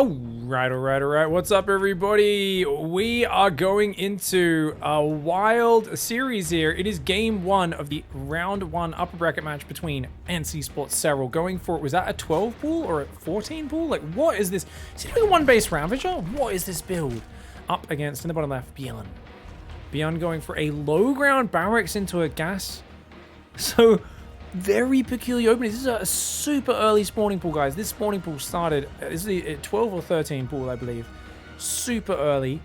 All right. What's up, everybody? We are going into a wild series here. It is game one of the round one upper bracket match between NC Sports Serral. Going for it, was that a 12 pool or a 14 pool? Like, what is this? Is he doing a one base Ravager? What is this build? Up against, in the bottom left, Byun. Byun going for a low ground barracks into a gas. So, very peculiar opening. This is a super early spawning pool, guys. This spawning pool started, this is the 12 or 13 pool, I believe. Super early.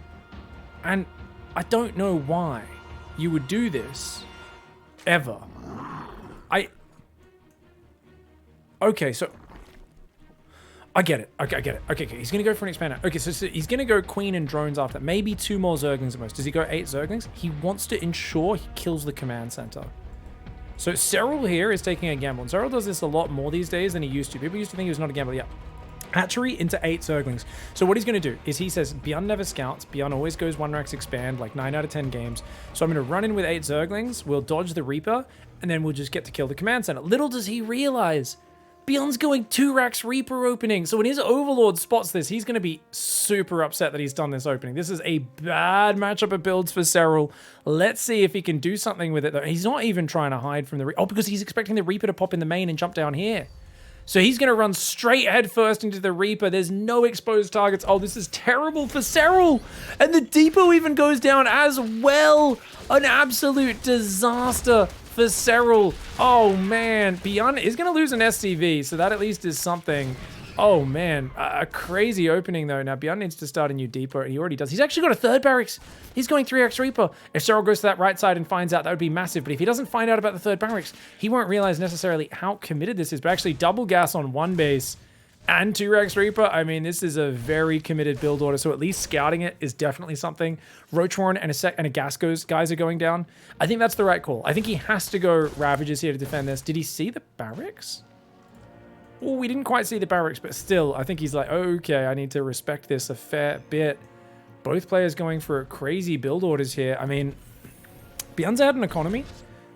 And I don't know why you would do this ever. Okay, so I get it. Okay, I get it. Okay, he's going to go for an expander. Okay, so he's going to go queen and drones after that. Maybe 2 more zerglings at most. Does he go 8 zerglings? He wants to ensure he kills the command center. So Serral here is taking a gamble. And Serral does this a lot more these days than he used to. People used to think he was not a gambler. Yeah. Hatchery into 8 zerglings. So what he's going to do is he says, Byun never scouts. Byun always goes 1 racks expand, like 9 out of 10 games. So I'm going to run in with 8 zerglings. We'll dodge the Reaper, and then we'll just get to kill the command center. Little does he realize, Byun's going 2 racks Reaper opening. So when his Overlord spots this, he's going to be super upset that he's done this opening. This is a bad matchup of builds for Serral. Let's see if he can do something with it, though. He's not even trying to hide from the Reaper. Oh, because he's expecting the Reaper to pop in the main and jump down here. So he's going to run straight head first into the Reaper. There's no exposed targets. Oh, this is terrible for Serral. And the depot even goes down as well. An absolute disaster for Serral. Oh man, Byun is going to lose an SCV, so that at least is something. Oh man, a crazy opening though. Now Byun needs to start a new depot, and he already does. He's actually got a 3rd barracks. He's going 3x Reaper. If Serral goes to that right side and finds out, that would be massive. But if he doesn't find out about the 3rd barracks, he won't realize necessarily how committed this is. But actually double gas on 1 base and 2x Reaper, I mean, this is a very committed build order, so at least scouting it is definitely something. Roach Warren and a gas guys are going down. I think that's the right call. I think he has to go Ravagers here to defend this. Did he see the barracks? Oh, we didn't quite see the barracks, but still, I think he's like, okay, I need to respect this a fair bit. Both players going for crazy build orders here. I mean, Byun's out an economy,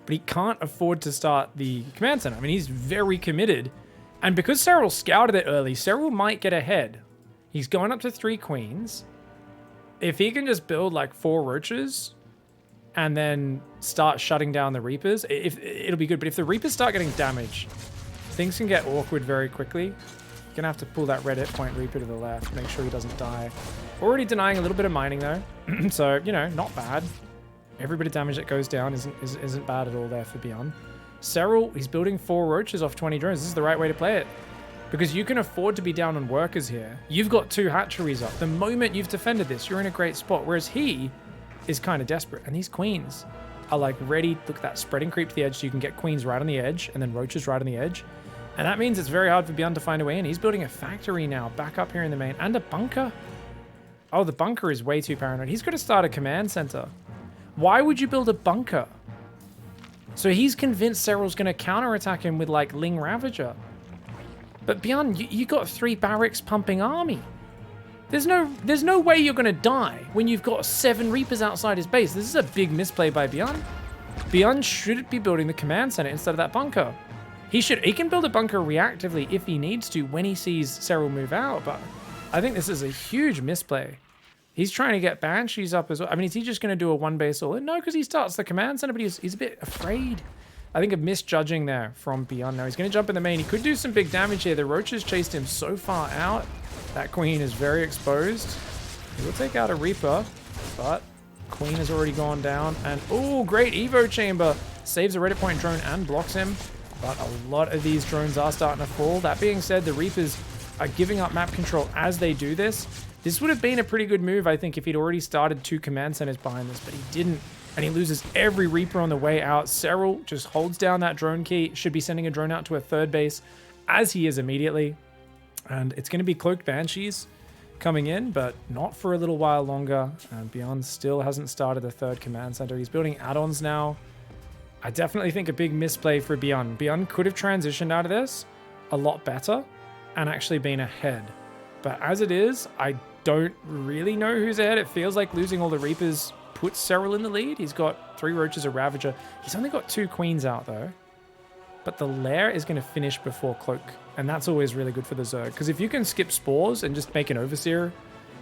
but he can't afford to start the command center. I mean, he's very committed. And because Serral scouted it early, Serral might get ahead. He's going up to 3 queens. If he can just build like 4 roaches and then start shutting down the Reapers, it'll be good. But if the Reapers start getting damaged, things can get awkward very quickly. You're going to have to pull that red hit point Reaper to the left, make sure he doesn't die. Already denying a little bit of mining though. So, you know, not bad. Every bit of damage that goes down isn't bad at all there for Byun. Serral, he's building 4 roaches off 20 drones. This is the right way to play it. Because you can afford to be down on workers here. You've got 2 hatcheries up. The moment you've defended this, you're in a great spot. Whereas he is kind of desperate. And these queens are like ready. Look at that spreading creep to the edge. So you can get queens right on the edge and then roaches right on the edge. And that means it's very hard for Byun to find a way in. He's building a factory now back up here in the main. And a bunker. Oh, the bunker is way too paranoid. He's got to start a command center. Why would you build a bunker? So he's convinced Serral's going to counterattack him with like Ling Ravager. But Byun, you got 3 barracks pumping army. There's no way you're going to die when you've got 7 Reapers outside his base. This is a big misplay by Byun. Byun should be building the command center instead of that bunker. He can build a bunker reactively if he needs to when he sees Serral move out, but I think this is a huge misplay. He's trying to get Banshees up as well. I mean, is he just going to do a 1 base all in? No, because he starts the command center, but he's a bit afraid. I think of misjudging there from Byun. Now he's going to jump in the main. He could do some big damage here. The roaches chased him so far out. That queen is very exposed. He will take out a Reaper, but queen has already gone down. And, oh, great Evo chamber. Saves a Reddit point drone and blocks him. But a lot of these drones are starting to fall. That being said, the Reapers are giving up map control as they do this. This would have been a pretty good move, I think, if he'd already started 2 command centers behind this, but he didn't. And he loses every Reaper on the way out. Serral just holds down that drone key. Should be sending a drone out to a 3rd base, as he is immediately. And it's going to be Cloaked Banshees coming in, but not for a little while longer. And Byun still hasn't started the 3rd command center. He's building add-ons now. I definitely think a big misplay for Byun. Byun could have transitioned out of this a lot better and actually been ahead. But as it is, I don't really know who's ahead. It feels like losing all the Reapers puts Serral in the lead. He's got 3 roaches, a Ravager. He's only got 2 queens out though. but the lair is going to finish before cloak, and that's always really good for the Zerg, because if you can skip spores and just make an overseer,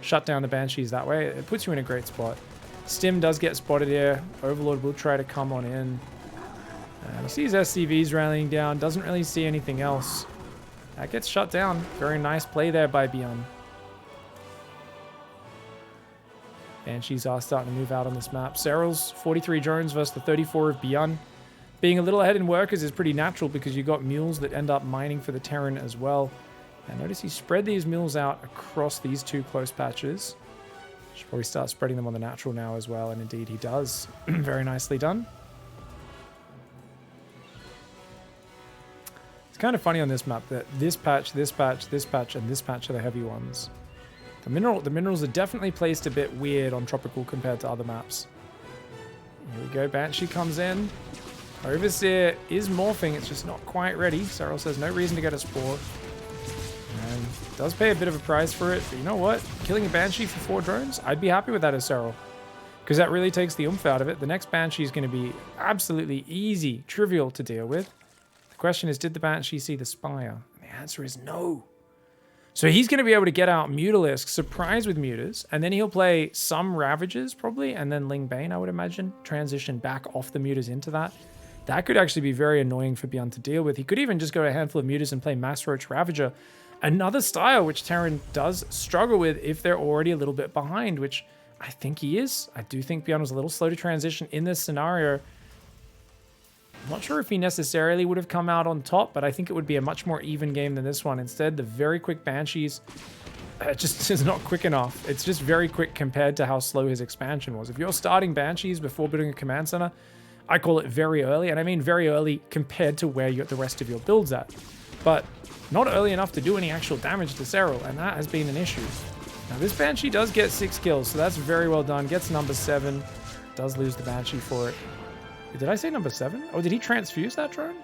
shut down the banshees that way, it puts you in a great spot. Stim does get spotted here. Overlord will try to come on in. And he sees SCVs rallying down, doesn't really see anything else. That gets shut down. Very nice play there by Byun. Banshees are starting to move out on this map. Serral's 43 drones versus the 34 of Byun. Being a little ahead in workers is pretty natural because you got mules that end up mining for the Terran as well. And notice he spread these mules out across these two close patches. Should probably start spreading them on the natural now as well, and indeed he does. Very nicely done. It's kind of funny on this map that this patch, this patch, this patch, and this patch are the heavy ones. The minerals are definitely placed a bit weird on Tropical compared to other maps. Here we go, Banshee comes in. Overseer is morphing, it's just not quite ready. Serral says no reason to get a Spore. And does pay a bit of a price for it, but you know what? Killing a Banshee for 4 drones? I'd be happy with that as Serral. Because that really takes the oomph out of it. The next Banshee is going to be absolutely easy, trivial to deal with. The question is, did the Banshee see the Spire? And the answer is no. So he's going to be able to get out Mutalisk, surprise with Mutas, and then he'll play some Ravagers probably, and then Ling Bane, I would imagine, transition back off the Mutas into that. That could actually be very annoying for Byun to deal with. He could even just go a handful of Mutas and play Mass Roach Ravager. Another style which Terran does struggle with if they're already a little bit behind, which I think he is. I do think Byun was a little slow to transition in this scenario. I'm not sure if he necessarily would have come out on top, but I think it would be a much more even game than this one. Instead, the very quick Banshees just is not quick enough. It's just very quick compared to how slow his expansion was. If you're starting Banshees before building a command center, I call it very early, and I mean very early compared to where the rest of your build's at. But not early enough to do any actual damage to Serral, and that has been an issue. Now this Banshee does get 6 kills, so that's very well done. Gets number 7. Does lose the Banshee for it. Did I say number 7? Oh, did he transfuse that drone?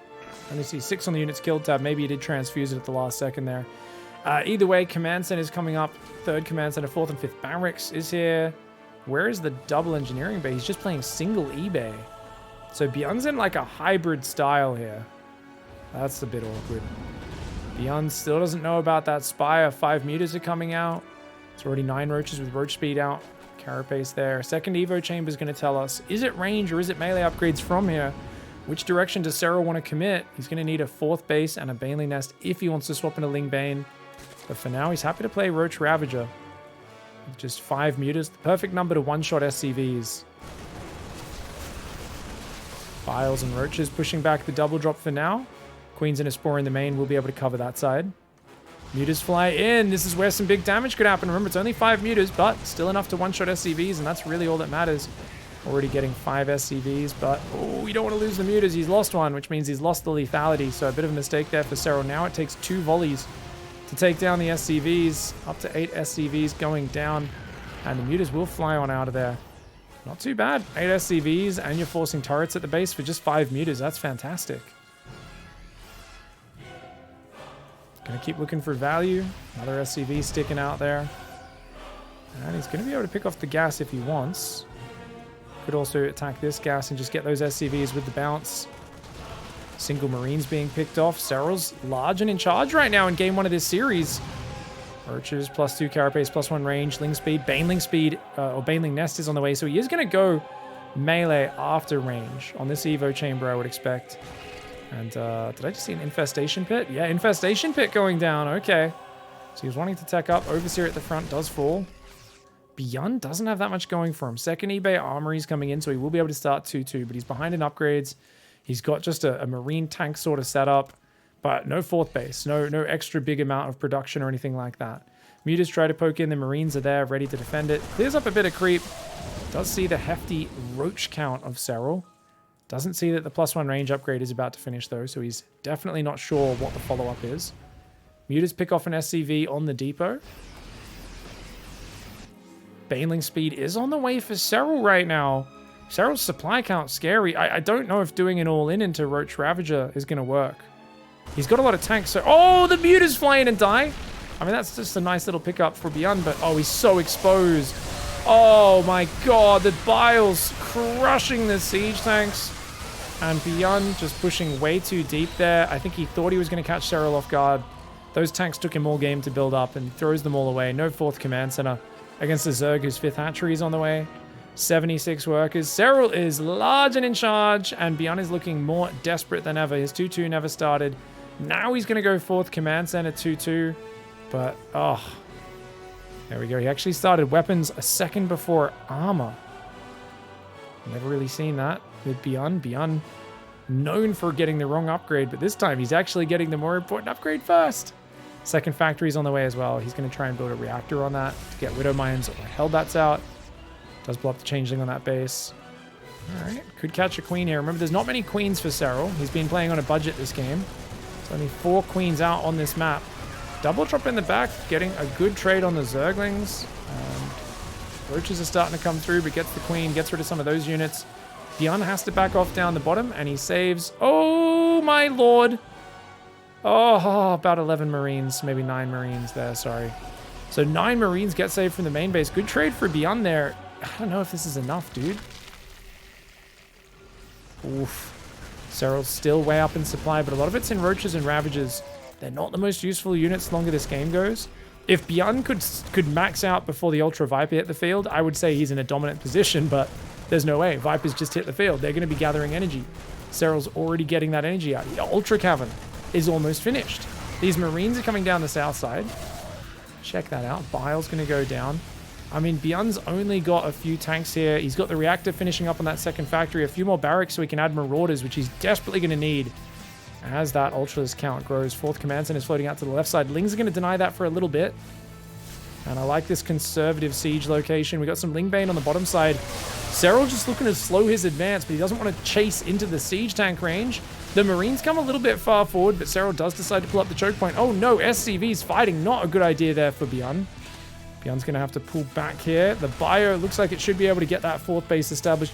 Let me see, 6 on the units killed tab. Maybe he did transfuse it at the last second there. Either way, command center is coming up. 3rd command center, 4th and 5th barracks is here. Where is the double engineering bay? He's just playing single eBay. So Byun's in like a hybrid style here. That's a bit awkward. Byun still doesn't know about that Spire. 5 Mutas are coming out. It's already 9 Roaches with Roach Speed out. Carapace there. Second Evo Chamber is going to tell us, is it range or is it melee upgrades from here? Which direction does Serral want to commit? He's going to need a 4th base and a Baneling Nest if he wants to swap into Ling Bane. But for now, he's happy to play Roach Ravager. With just 5 Mutas. The perfect number to one-shot SCVs. Files and Roaches pushing back the double drop for now. Queens and a Spore in the main will be able to cover that side. Mutas fly in. This is where some big damage could happen. Remember, it's only 5 Mutas, but still enough to one-shot SCVs, and that's really all that matters. Already getting 5 SCVs, but oh, we don't want to lose the Mutas. He's lost one, which means he's lost the lethality, so a bit of a mistake there for Serral. Now it takes 2 volleys to take down the SCVs. Up to 8 SCVs going down, and the Mutas will fly on out of there. Not too bad. 8 SCVs, and you're forcing turrets at the base for just 5 Mutas. That's fantastic. Gonna keep looking for value. Another SCV sticking out there. And he's gonna be able to pick off the gas if he wants. Could also attack this gas and just get those SCVs with the bounce. Single Marines being picked off. Serral's large and in charge right now in game 1 of this series. Roaches, +2 carapace, +1 range, Ling speed, Baneling speed, or Baneling Nest is on the way. So he is gonna go melee after range on this Evo chamber, I would expect. And did I just see an Infestation Pit? Yeah, Infestation Pit going down. Okay. So he was wanting to tech up. Overseer at the front does fall. Byun doesn't have that much going for him. Second eBay Armory's coming in, so he will be able to start 2-2, but he's behind in upgrades. He's got just a Marine tank sort of setup, but no 4th base. No extra big amount of production or anything like that. Mutas try to poke in. The Marines are there, ready to defend it. Clears up a bit of creep. Does see the hefty Roach count of Serral. Doesn't see that the +1 range upgrade is about to finish though, so he's definitely not sure what the follow-up is. Mutas pick off an SCV on the depot. Baneling speed is on the way for Serral right now. Serral's supply count scary. I don't know if doing an all-in into Roach Ravager is going to work. He's got a lot of tanks, so... Oh, the Mutas fly in and die! I mean, that's just a nice little pickup for Byun, but... Oh, he's so exposed. Oh my god, the Bile's crushing the siege tanks. And Byun just pushing way too deep there. I think he thought he was going to catch Serral off guard. Those tanks took him all game to build up and throws them all away. No 4th command center against the Zerg whose 5th hatchery is on the way. 76 workers. Serral is large and in charge, and Byun is looking more desperate than ever. His 2-2 never started. Now he's going to go 4th command center 2-2. But, oh, there we go. He actually started weapons a second before armor. Never really seen that with Byun. Byun known for getting the wrong upgrade, but this time he's actually getting the more important upgrade first. Second factory's on the way as well. He's going to try and build a reactor on that to get Widow Mines or Hellbats out. Does blow up the changeling on that base. All right, could catch a queen here. Remember, there's not many queens for Serral. He's been playing on a budget this game. There's only 4 queens out on this map. Double drop in the back, getting a good trade on the Zerglings. Roaches are starting to come through, but gets the queen, gets rid of some of those units. Byun has to back off down the bottom, and he saves... Oh, my lord! Oh, about 11 Marines, maybe 9 Marines there, sorry. So 9 Marines get saved from the main base. Good trade for Byun there. I don't know if this is enough, dude. Oof. Serral's still way up in supply, but a lot of it's in Roaches and Ravagers. They're not the most useful units the longer this game goes. If Byun could max out before the Ultra Viper hit the field, I would say he's in a dominant position, but there's no way. Vipers just hit the field. They're going to be gathering energy. Serral's already getting that energy out. The Ultra Cavern is almost finished. These Marines are coming down the south side. Check that out. Bile's going to go down. I mean, Byun's only got a few tanks here. He's got the reactor finishing up on that second factory. A few more barracks so he can add Marauders, which he's desperately going to need as that Ultra's count grows. 4th command center is floating out to the left side. Lings are going to deny that for a little bit. And I like this conservative siege location. We got some Lingbane on the bottom side. Serral just looking to slow his advance, but he doesn't want to chase into the siege tank range. The Marines come a little bit far forward, but Serral does decide to pull up the choke point. Oh no, SCV's fighting. Not a good idea there for Byun. Byun's going to have to pull back here. The bio looks like it should be able to get that 4th base established.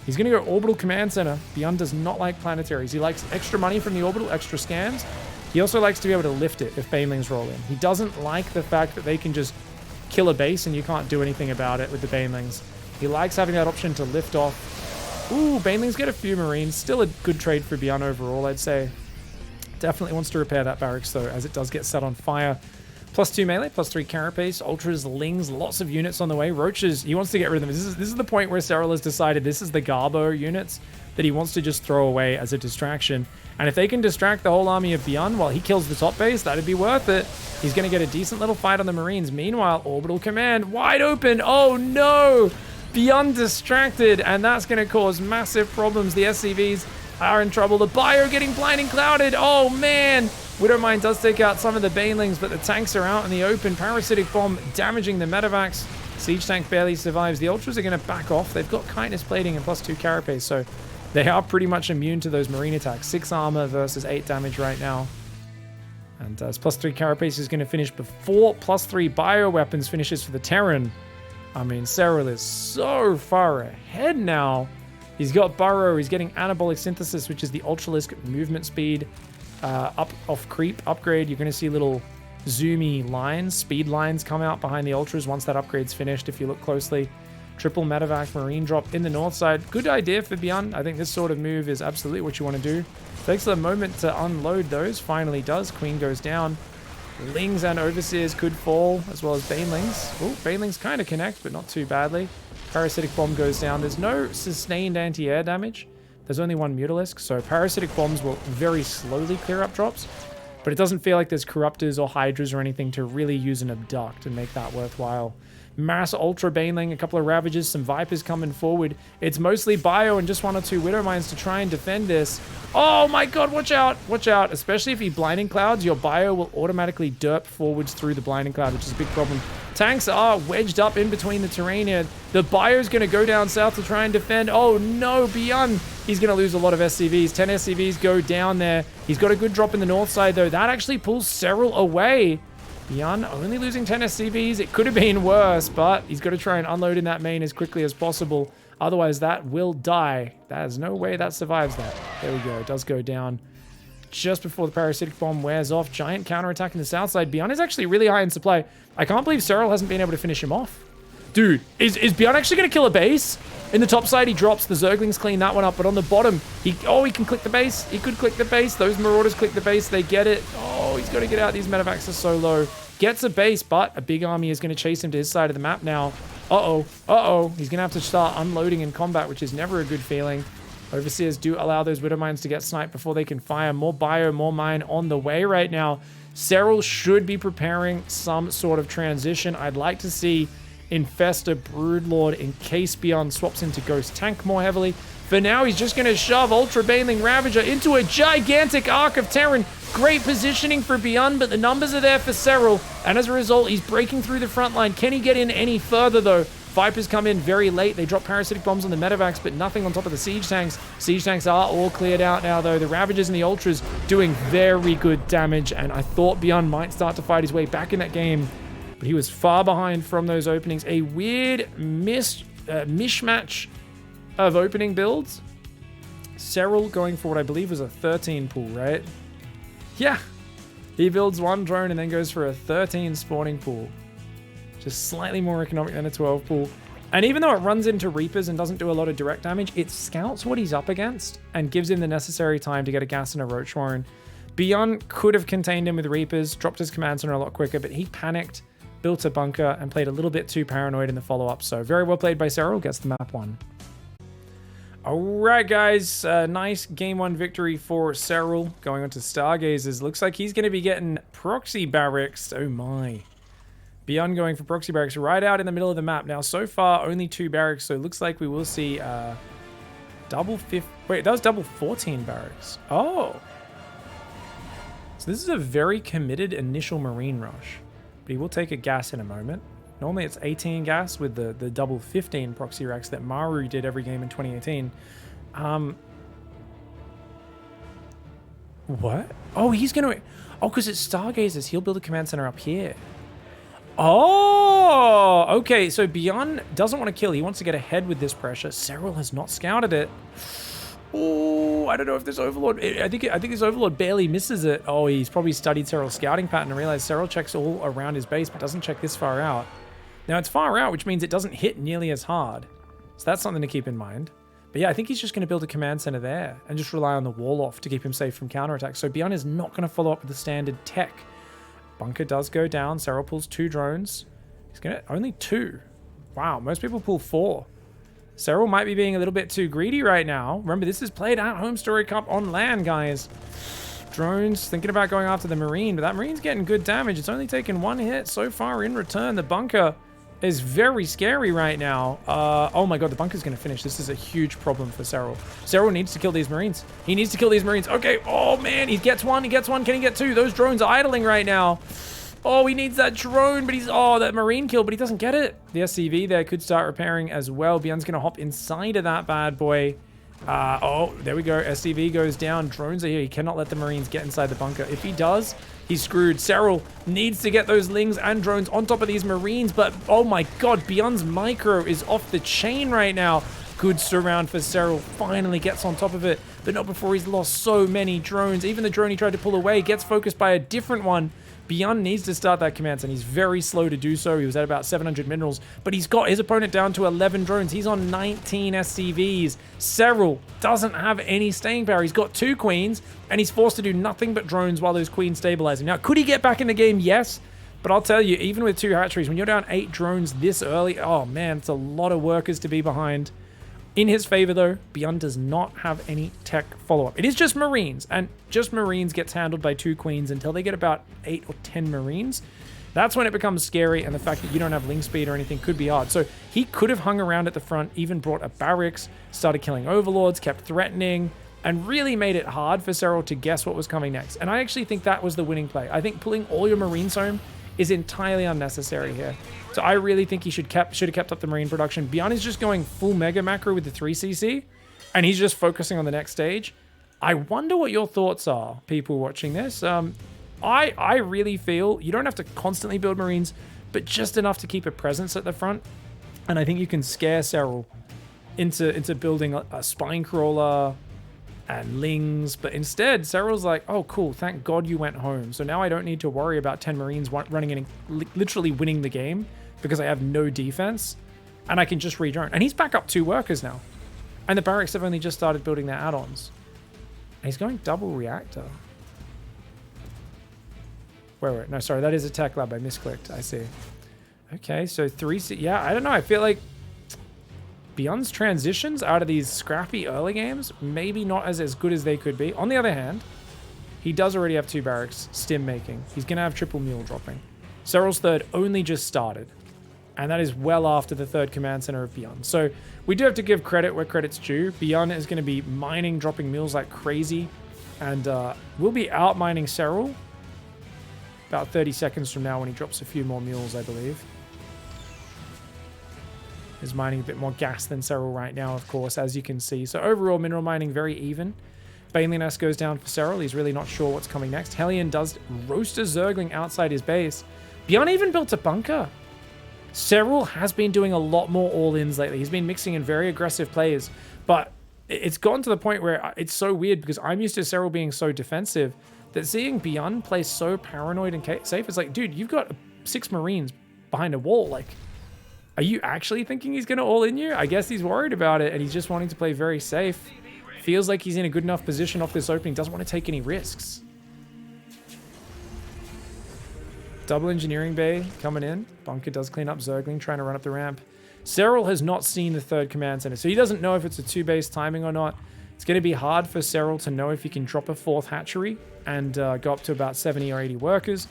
He's going to go Orbital Command Center. Byun does not like planetaries. He likes extra money from the Orbital, extra scans. He also likes to be able to lift it if Banelings roll in. He doesn't like the fact that they can just kill a base and you can't do anything about it with the Banelings. He likes having that option to lift off. Ooh, Banelings get a few Marines. Still a good trade for Byun overall, I'd say. Definitely wants to repair that barracks, though, as it does get set on fire. +2 melee, +3 carapace, Ultras, Lings, lots of units on the way. Roaches, he wants to get rid of them. This is the point where Serral has decided this is the Garbo units that he wants to just throw away as a distraction. And if they can distract the whole army of Byun while he kills the top base, that'd be worth it. He's going to get a decent little fight on the Marines. Meanwhile, Orbital Command, wide open. Oh no! Byun distracted, and that's going to cause massive problems. The SCVs are in trouble. The bio getting blinding clouded. Oh man! Widowmine does take out some of the Banelings, but the tanks are out in the open. Parasitic Bomb damaging the Medivacs. Siege Tank barely survives. The Ultras are going to back off. They've got Kindness Plating and +2 Carapace, so they are pretty much immune to those Marine attacks. 6 armor versus 8 damage right now. And as +3 Carapace is going to finish before +3 bioweapons finishes for the Terran. I mean, Serral is so far ahead now. He's got Burrow. He's getting Anabolic Synthesis, which is the Ultralisk movement speed. Up off creep upgrade, you're going to see little zoomy lines, speed lines come out behind the Ultras once that upgrade's finished if you look closely. Triple Medivac Marine drop in the north side. Good idea for Byun. I think this sort of move is absolutely what you want to do. Takes a moment to unload those. Finally does. Queen goes down. Lings and Overseers could fall, as well as Banelings. Oh, Banelings kind of connect, but not too badly. Parasitic Bomb goes down. There's no sustained anti-air damage. There's only 1 Mutalisk, so Parasitic Bombs will very slowly clear up drops, but it doesn't feel like there's Corruptors or Hydras or anything to really use an Abduct and make that worthwhile. Mass Ultra Baneling, a couple of Ravagers, some Vipers coming forward. It's mostly Bio and just 1 or 2 Widow Mines to try and defend this. Oh my god, watch out! Watch out! Especially if he Blinding Clouds, your Bio will automatically derp forwards through the Blinding Cloud, which is a big problem. Tanks are wedged up in between the terrain here. The Bio's going to go down south to try and defend. Oh no, Byun! He's going to lose a lot of SCVs. 10 SCVs go down there. He's got a good drop in the north side though. That actually pulls Serral away. Byun only losing 10 SCVs. It could have been worse, but he's got to try and unload in that main as quickly as possible. Otherwise, that will die. There's no way that survives that. There we go. It does go down just before the Parasitic Bomb wears off. Giant counterattack in the south side. Byun is actually really high in supply. I can't believe Serral hasn't been able to finish him off. Dude, is Byun actually going to kill a base? In the top side, he drops. The Zerglings clean that one up. But on the bottom, he can click the base. He could click the base. Those Marauders click the base. They get it. Oh, he's got to get out. These medevacs are so low. Gets a base, but a big army is going to chase him to his side of the map now. Uh-oh. He's going to have to start unloading in combat, which is never a good feeling. Overseers do allow those Widow Mines to get sniped before they can fire. More bio, more mine on the way right now. Serral should be preparing some sort of transition. I'd like to see Infestor, Broodlord, in case Byun swaps into Ghost Tank more heavily. For now, he's just going to shove Ultra Baneling Ravager into a gigantic Arc of Terran. Great positioning for Byun, but the numbers are there for Serral, and as a result, he's breaking through the front line. Can he get in any further, though? Vipers come in very late. They drop parasitic bombs on the medevacs, but nothing on top of the siege tanks. Siege tanks are all cleared out now, though. The Ravagers and the Ultras doing very good damage, and I thought Byun might start to fight his way back in that game, but he was far behind from those openings. A weird mishmatch of opening builds. Serral going for what I believe was a 13 pool, right? Yeah. He builds one drone and then goes for a 13 spawning pool. Just slightly more economic than a 12 pool. And even though it runs into Reapers and doesn't do a lot of direct damage, it scouts what he's up against and gives him the necessary time to get a gas and a Roach Warren. Byun could have contained him with Reapers, dropped his command center a lot quicker, but he panicked, built a bunker, and played a little bit too paranoid in the follow-up. So very well played by Serral, gets the map 1. Alright guys, nice game 1 victory for Serral. Going on to Stargazers. Looks like he's going to be getting Proxy barracks. Oh my. Byun going for Proxy barracks right out in the middle of the map. Now so far only 2 barracks, so it looks like we will see double 5... Wait, that was double 14 barracks. Oh. So this is a very committed initial Marine rush. But he will take a gas in a moment. Normally it's 18 gas with the double 15 proxy racks that Maru did every game in 2018. What? Oh, he's going to... Oh, because it's Stargazers. He'll build a command center up here. Oh, okay. So Byun doesn't want to kill. He wants to get ahead with this pressure. Serral has not scouted it. Oh, I don't know if this Overlord... I think this Overlord barely misses it. Oh, he's probably studied Serral's scouting pattern and realized Serral checks all around his base, but doesn't check this far out. Now, it's far out, which means it doesn't hit nearly as hard. So that's something to keep in mind. But yeah, I think he's just going to build a command center there and just rely on the wall off to keep him safe from counterattacks. So Byun is not going to follow up with the standard tech. Bunker does go down. Serral pulls 2 drones. He's going to... Only 2. Wow, most people pull 4. Serral might be being a little bit too greedy right now. Remember, this is played at HomeStory Cup on land, guys. Drones, thinking about going after the Marine, but that Marine's getting good damage. It's only taken 1 hit so far in return. The bunker is very scary right now. Oh my god, the bunker's going to finish. This is a huge problem for Serral. Serral needs to kill these Marines. He needs to kill these Marines. Okay, oh man, he gets 1, he gets 1. Can he get 2? Those drones are idling right now. Oh, he needs that drone, but he's... Oh, that Marine kill, but he doesn't get it. The SCV there could start repairing as well. Byun's going to hop inside of that bad boy. Oh, there we go. SCV goes down. Drones are here. He cannot let the Marines get inside the bunker. If he does, he's screwed. Serral needs to get those Lings and drones on top of these Marines, but oh my god, Byun's micro is off the chain right now. Good surround for Serral. Finally gets on top of it, but not before he's lost so many drones. Even the drone he tried to pull away gets focused by a different one. Byun needs to start that command, and he's very slow to do so. He was at about 700 minerals, but he's got his opponent down to 11 drones. He's on 19 SCVs. Serral doesn't have any staying power. He's got 2 queens, and he's forced to do nothing but drones while those queens stabilizing. Now, could he get back in the game? Yes, but I'll tell you, even with 2 hatcheries, when you're down 8 drones this early, oh man, it's a lot of workers to be behind. In his favor, though, Byun does not have any tech follow-up. It is just Marines, and just Marines gets handled by 2 queens until they get about 8 or 10 Marines. That's when it becomes scary, and the fact that you don't have link speed or anything could be hard. So he could have hung around at the front, even brought a barracks, started killing overlords, kept threatening, and really made it hard for Serral to guess what was coming next. And I actually think that was the winning play. I think pulling all your Marines home is entirely unnecessary here. So I really think he should have kept up the Marine production. Byun is just going full mega macro with the 3cc, and he's just focusing on the next stage. I wonder what your thoughts are, people watching this. I really feel you don't have to constantly build Marines, but just enough to keep a presence at the front. And I think you can scare Serral into building a spine crawler and Lings, but instead Serral's like, oh cool, thank god you went home, so now I don't need to worry about 10 Marines running in and literally winning the game because I have no defense. And I can just re-drone. And he's back up 2 workers now. And the barracks have only just started building their add-ons. And he's going double reactor. Wait. No, sorry. That is a tech lab. I misclicked. I see. Okay, so 3... Yeah, I don't know. I feel like Byun's transitions out of these scrappy early games, maybe not as good as they could be. On the other hand, he does already have 2 barracks stim making. He's going to have triple mule dropping. Serral's third only just started. And that is well after the 3rd command center of Byun. So we do have to give credit where credit's due. Byun is going to be mining, dropping mules like crazy. And we'll be out mining Serral about 30 seconds from now when he drops a few more mules, I believe. He's mining a bit more gas than Serral right now, of course, as you can see. So overall, mineral mining very even. Baneliness goes down for Serral. He's really not sure what's coming next. Hellion does roast a Zergling outside his base. Byun even built a bunker. Serral has been doing a lot more all-ins lately. He's been mixing in very aggressive plays, but it's gotten to the point where it's so weird because I'm used to Serral being so defensive that seeing Byun play so paranoid and safe is like, dude, you've got 6 Marines behind a wall. Like, are you actually thinking he's going to all-in you? I guess he's worried about it and he's just wanting to play very safe. Feels like he's in a good enough position off this opening. Doesn't want to take any risks. Double engineering bay coming in. Bunker does clean up Zergling, trying to run up the ramp. Serral has not seen the 3rd command center, so he doesn't know if it's a 2-base timing or not. It's going to be hard for Serral to know if he can drop a 4th hatchery and go up to about 70 or 80 workers,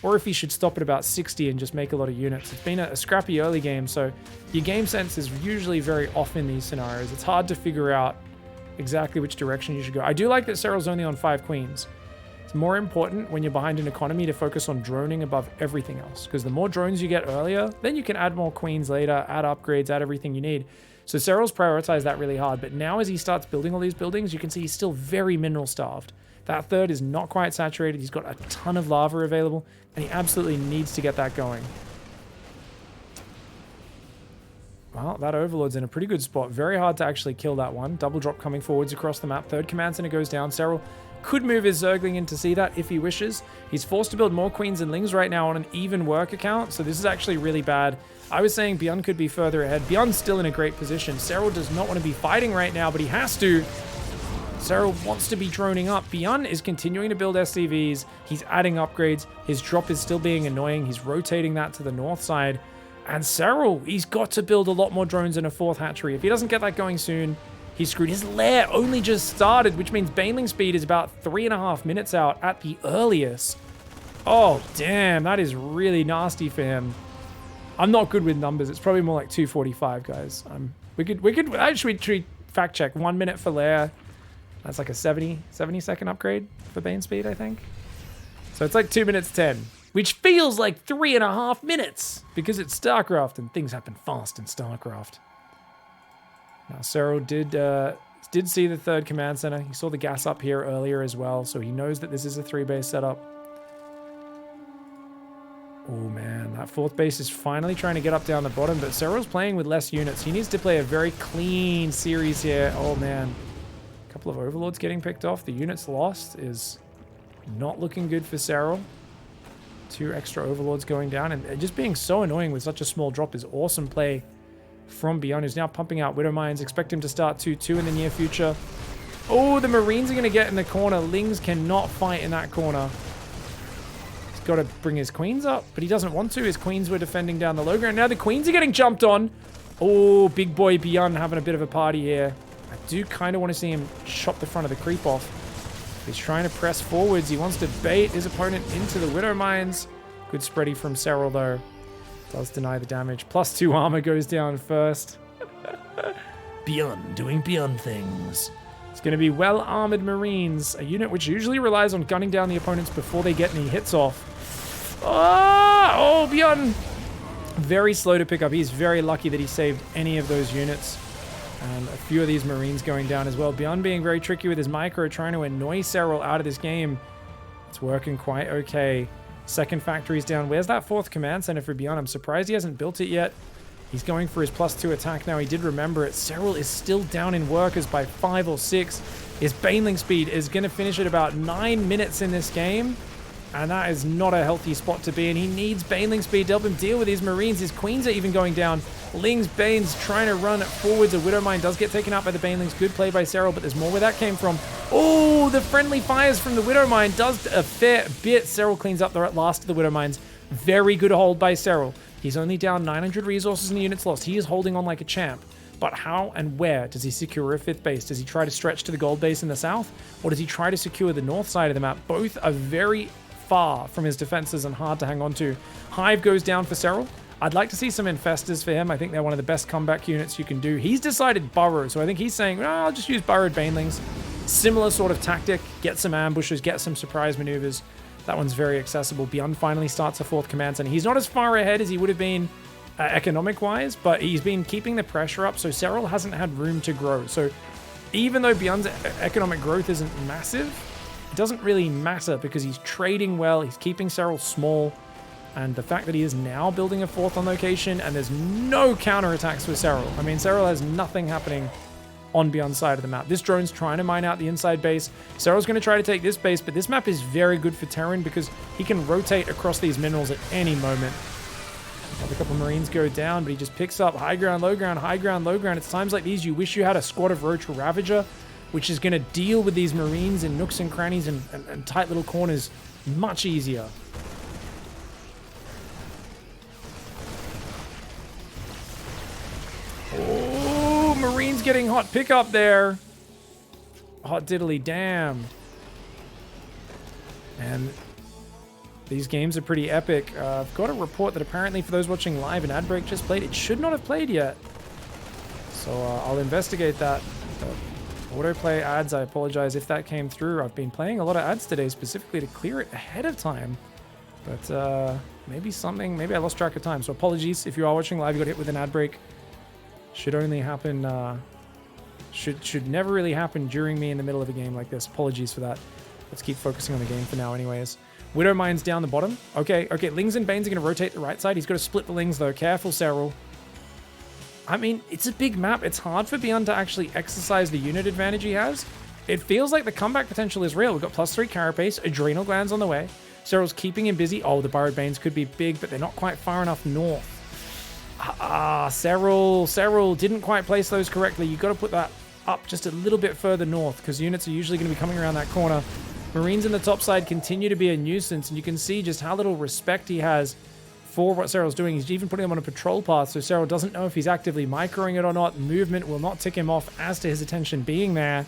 or if he should stop at about 60 and just make a lot of units. It's been a scrappy early game, so your game sense is usually very off in these scenarios. It's hard to figure out exactly which direction you should go. I do like that Serral's only on 5 queens. It's more important when you're behind an economy to focus on droning above everything else, because the more drones you get earlier, then you can add more queens later, add upgrades, add everything you need. So Serral's prioritized that really hard, but now as he starts building all these buildings, you can see he's still very mineral starved. That 3rd is not quite saturated. He's got a ton of lava available, and he absolutely needs to get that going. Well, that Overlord's in a pretty good spot. Very hard to actually kill that one. Double drop coming forwards across the map. 3rd command center goes down. Serral could move his Zergling in to see that if he wishes. He's forced to build more queens and lings right now on an even work account, so this is actually really bad. I was saying Byun could be further ahead. Byun's still in a great position. Serral does not want to be fighting right now, but he has to. Serral wants to be droning up. Byun is continuing to build SCVs. He's adding upgrades. His drop is still being annoying. He's rotating that to the north side. And Serral, he's got to build a lot more drones and a 4th hatchery. If he doesn't get that going soon, he's screwed. His lair only just started, which means baneling speed is about 3.5 minutes out at the earliest. Oh, damn. That is really nasty for him. I'm not good with numbers. It's probably more like 245, guys. We could actually fact check. 1 minute for lair. That's like a 70-second upgrade for bane speed, I think. So it's like 2 minutes 10, which feels like 3.5 minutes because it's StarCraft and things happen fast in StarCraft. Now, Serral did see the 3rd command center. He saw the gas up here earlier as well, so he knows that this is a 3-base setup. Oh, man. That 4th base is finally trying to get up down the bottom, but Serral's playing with less units. He needs to play a very clean series here. Oh, man. A couple of Overlords getting picked off. The units lost is not looking good for Serral. 2 extra Overlords going down, and just being so annoying with such a small drop is awesome play from Byun, who's now pumping out Widow Mines. Expect him to start 2-2 in the near future. Oh, the Marines are going to get in the corner. Lings cannot fight in that corner. He's got to bring his Queens up, but he doesn't want to. His Queens were defending down the low ground. Now the Queens are getting jumped on. Oh, big boy Byun having a bit of a party here. I do kind of want to see him chop the front of the creep off. He's trying to press forwards. He wants to bait his opponent into the Widow Mines. Good spready from Serral, though. Does deny the damage. +2 armor goes down first. Byun doing Byun things. It's going to be well-armored Marines, a unit which usually relies on gunning down the opponents before they get any hits off. Oh, Byun! Very slow to pick up. He's very lucky that he saved any of those units. And a few of these Marines going down as well. Byun being very tricky with his micro, trying to annoy Serral out of this game. It's working quite okay. 2nd factory's down. Where's that 4th command center for Byun? I'm surprised he hasn't built it yet. He's going for his +2 attack now. He did remember it. Serral is still down in workers by 5 or 6. His baneling speed is going to finish at about 9 minutes in this game. And that is not a healthy spot to be in. He needs Baneling speed to help him deal with his Marines. His Queens are even going down. Lings, Banes trying to run forwards. A Widowmine does get taken out by the Banelings. Good play by Serral, but there's more where that came from. Oh, the friendly fires from the Widowmine does a fair bit. Serral cleans up the last of the Widowmines. Very good hold by Serral. He's only down 900 resources in the units lost. He is holding on like a champ. But how and where does he secure a 5th base? Does he try to stretch to the gold base in the south? Or does he try to secure the north side of the map? Both are very far from his defenses and hard to hang on to. Hive goes down for Serral. I'd like to see some Infestors for him. I think they're one of the best comeback units you can do. He's decided Burrow, so I think he's saying, I'll just use Burrowed Banelings. Similar sort of tactic. Get some ambushes, get some surprise maneuvers. That one's very accessible. Byun finally starts a 4th command center. He's not as far ahead as he would have been economic-wise, but he's been keeping the pressure up, so Serral hasn't had room to grow. So even though Byun's economic growth isn't massive, it doesn't really matter because he's trading well, he's keeping Serral small, and the fact that he is now building a 4th on location, and there's no counterattacks for Serral. I mean, Serral has nothing happening on Byun's side of the map. This drone's trying to mine out the inside base. Serral's going to try to take this base, but this map is very good for Terran because he can rotate across these minerals at any moment. A couple Marines go down, but he just picks up high ground, low ground, high ground, low ground. It's times like these you wish you had a squad of Roach Ravager, which is going to deal with these Marines in nooks and crannies and tight little corners much easier. Oh, Marines getting hot pickup there. Hot diddly damn. And these games are pretty epic. I've got a report that apparently for those watching live, an ad break just played. It should not have played yet. So I'll investigate that. Autoplay ads, I apologize if that came through. I've been playing a lot of ads today specifically to clear it ahead of time. But maybe I lost track of time. So apologies if you are watching live, you got hit with an ad break. Should only happen, should never really happen during me in the middle of a game like this. Apologies for that. Let's keep focusing on the game for now anyways. Widowmine's down the bottom. Okay, Lings and Banes are going to rotate the right side. He's got to split the Lings though. Careful, Serral. I mean, it's a big map. It's hard for Byun to actually exercise the unit advantage he has. It feels like the comeback potential is real. We've got +3 carapace, Adrenal Glands on the way. Serral's keeping him busy. Oh, the Burrowed Banes could be big, but they're not quite far enough north. Serral didn't quite place those correctly. You've got to put that up just a little bit further north because units are usually going to be coming around that corner. Marines in the top side continue to be a nuisance, and you can see just how little respect he has for what Serral's doing. He's even putting him on a patrol path, so Serral doesn't know if he's actively microing it or not. Movement will not tick him off as to his attention being there.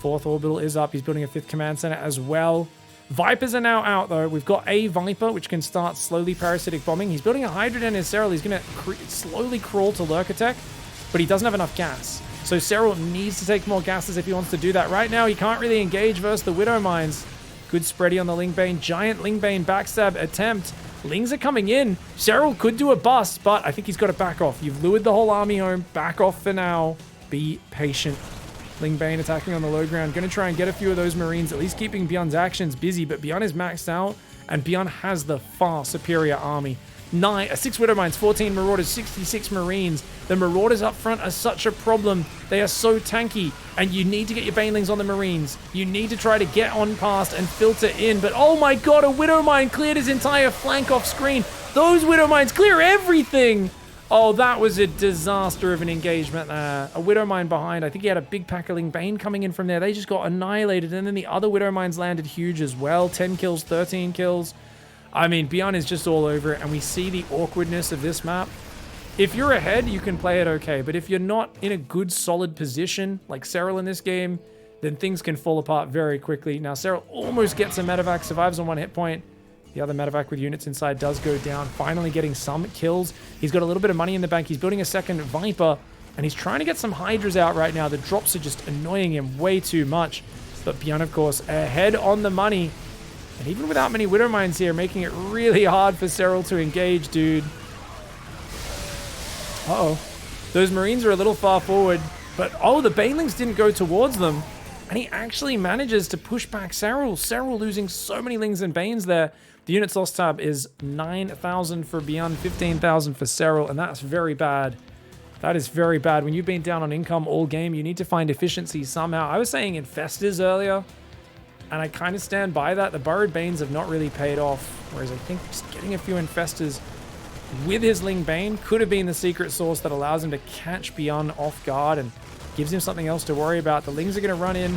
4th orbital is up. He's building a 5th command center as well. Vipers are now out, though. We've got a Viper, which can start slowly parasitic bombing. He's building a Hydra in his Serral. He's going to slowly crawl to Lurk Attack, but he doesn't have enough gas. So Serral needs to take more gases if he wants to do that. Right now, he can't really engage versus the Widow Mines. Good spready on the Lingbane. Giant Lingbane backstab attempt. Lings are coming in. Serral could do a bust, but I think he's got to back off. You've lured the whole army home. Back off for now. Be patient. Lingbane attacking on the low ground. Going to try and get a few of those Marines, at least keeping Byun's actions busy, but Byun is maxed out, and Byun has the far superior army. 6 Widow Mines, 14 Marauders, 66 Marines. The Marauders up front are such a problem. They are so tanky, and you need to get your Banelings on the Marines. You need to try to get on past and filter in, but oh my god, a Widow Mine cleared his entire flank off screen. Those Widow Mines clear everything! Oh, that was a disaster of an engagement there. A Widow Mine behind. I think he had a big Packling Bane coming in from there. They just got annihilated, and then the other Widow Mines landed huge as well. 10 kills, 13 kills. I mean, Byun is just all over it, and we see the awkwardness of this map. If you're ahead, you can play it okay, but if you're not in a good, solid position, like Serral in this game, then things can fall apart very quickly. Now, Serral almost gets a medevac, survives on 1 hit point. The other medevac with units inside does go down, finally getting some kills. He's got a little bit of money in the bank. He's building a second Viper, and he's trying to get some Hydras out right now. The drops are just annoying him way too much. But Byun, of course, ahead on the money. And even without many Widow Mines here, making it really hard for Serral to engage, dude. Uh-oh. Those Marines are a little far forward. But, oh, the Banelings didn't go towards them. And he actually manages to push back Serral. Serral losing so many Lings and Banes there. The units lost tab is 9,000 for Byun, 15,000 for Serral, and that's very bad. That is very bad. When you've been down on income all game, you need to find efficiency somehow. I was saying Infestors earlier. And I kind of stand by that. The Burrowed Banes have not really paid off. Whereas I think just getting a few Infestors with his Ling Bane could have been the secret sauce that allows him to catch Byun off guard and gives him something else to worry about. The Lings are going to run in,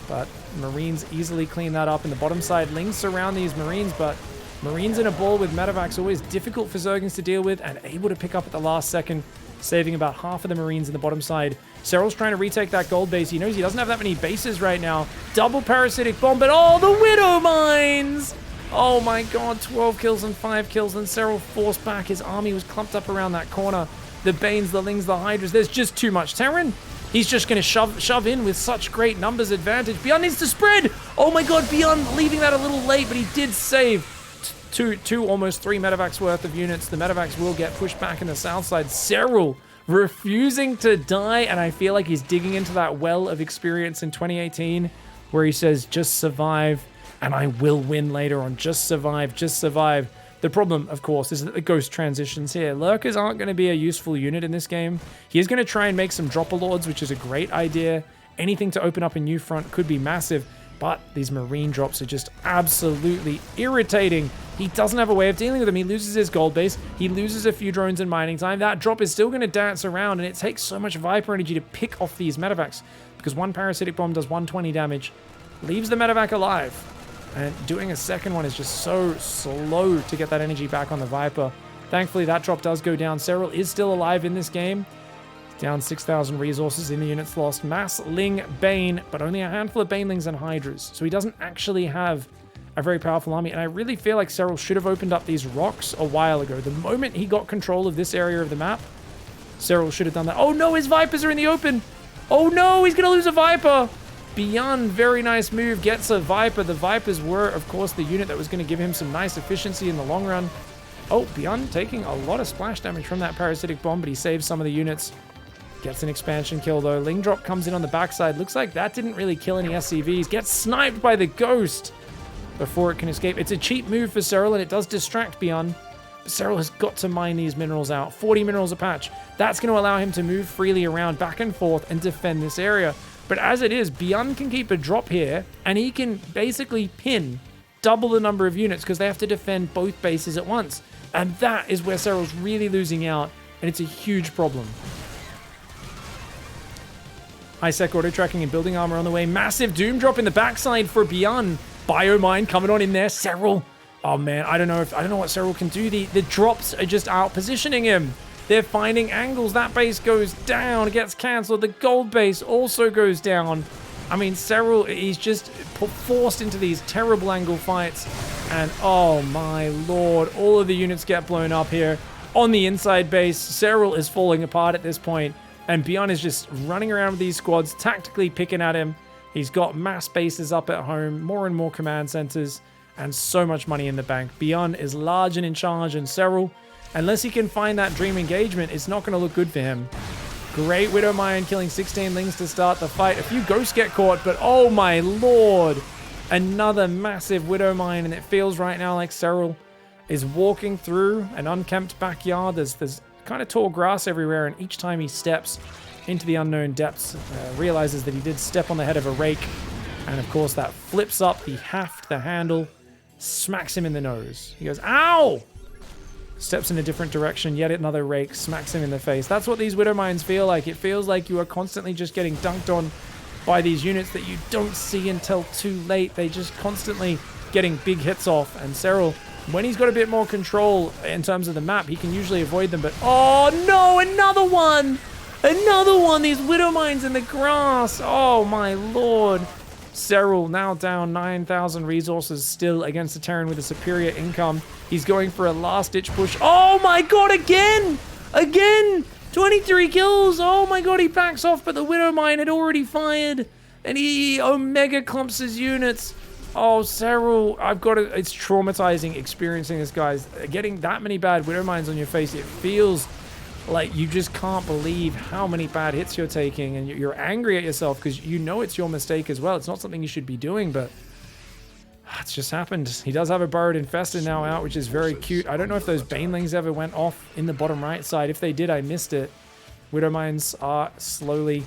but Marines easily clean that up. In the bottom side, Lings surround these Marines, but Marines in a ball with Medevacs always difficult for Zerglings to deal with and able to pick up at the last second, saving about half of the Marines in the bottom side. Serral's trying to retake that gold base. He knows he doesn't have that many bases right now. Double Parasitic Bomb, but oh, the Widow Mines! Oh my god, 12 kills and 5 kills, and Serral forced back. His army was clumped up around that corner. The Banes, the Lings, the Hydras. There's just too much Terran. He's just going to shove in with such great numbers advantage. Byun needs to spread! Oh my god, Byun leaving that a little late, but he did save two, almost 3 Medevacs worth of units. The Medevacs will get pushed back in the south side. Serral refusing to die, and I feel like he's digging into that well of experience in 2018 where he says, just survive, and I will win later on. Just survive, just survive. The problem, of course, is that the Ghost transitions here. Lurkers aren't going to be a useful unit in this game. He is going to try and make some Dropper Lords, which is a great idea. Anything to open up a new front could be massive, but these Marine drops are just absolutely irritating. He doesn't have a way of dealing with them. He loses his gold base. He loses a few drones in mining time. That drop is still going to dance around, and it takes so much Viper energy to pick off these Medevacs, because one Parasitic Bomb does 120 damage, leaves the Medevac alive. And doing a second one is just so slow to get that energy back on the Viper. Thankfully, that drop does go down. Serral is still alive in this game. Down 6,000 resources in the units lost. Mass Ling Bane, but only a handful of Banelings and Hydras. So he doesn't actually have a very powerful army. And I really feel like Serral should have opened up these rocks a while ago. The moment he got control of this area of the map, Serral should have done that. Oh no, his Vipers are in the open. Oh no, he's going to lose a Viper. Byun, very nice move, gets a Viper. The Vipers were, of course, the unit that was going to give him some nice efficiency in the long run. Oh, Byun taking a lot of splash damage from that Parasitic Bomb, but he saves some of the units. Gets an expansion kill, though. Ling Drop comes in on the backside. Looks like that didn't really kill any SCVs. Gets sniped by the Ghost before it can escape. It's a cheap move for Serral, and it does distract Byun. But Serral has got to mine these minerals out. 40 minerals a patch. That's going to allow him to move freely around, back and forth, and defend this area. But as it is, Byun can keep a drop here, and he can basically pin double the number of units because they have to defend both bases at once. And that is where Serral's really losing out, and it's a huge problem. High-sec auto-tracking and building armor on the way. Massive Doom drop in the backside for Byun. Biomine coming on in there. Serral. Oh man, I don't know what Serral can do. The drops are just out-positioning him. They're finding angles. That base goes down. It gets cancelled. The gold base also goes down. I mean, Serral, he's just forced into these terrible angle fights. And oh my lord, all of the units get blown up here. On the inside base, Serral is falling apart at this point. And Byun is just running around with these squads, tactically picking at him. He's got mass bases up at home, more and more command centers, and so much money in the bank. Byun is large and in charge, and Serral, unless he can find that dream engagement, it's not going to look good for him. Great Widow Mine killing 16 Lings to start the fight. A few Ghosts get caught, but oh my lord. Another massive Widow Mine, and it feels right now like Serral is walking through an unkempt backyard. There's kind of tall grass everywhere, and each time he steps into the unknown depths, realizes that he did step on the head of a rake. And of course that flips up the haft, the handle, smacks him in the nose. He goes, ow! Steps in a different direction, yet another rake smacks him in the face. That's what these Widow Mines feel like. It feels like you are constantly just getting dunked on by these units that you don't see until too late. They just constantly getting big hits off. And Serral, when he's got a bit more control in terms of the map, he can usually avoid them. But oh no, another one! Another one! These Widow Mines in the grass! Oh my lord! Serral now down 9,000 resources still against the Terran with a superior income. He's going for a last-ditch push. Oh my god, again! Again! 23 kills! Oh my god, he backs off, but the Widow Mine had already fired. And he Omega clumps his units. Oh, Serral, it's traumatizing experiencing this, guys. Getting that many bad Widow Mines on your face, it feels like you just can't believe how many bad hits you're taking, and you're angry at yourself because you know it's your mistake as well. It's not something you should be doing, but it's just happened. He does have a Burrowed Infestor now out, which is very cute. I don't know if those Banelings ever went off in the bottom right side. If they did, I missed it. Widow Mines are slowly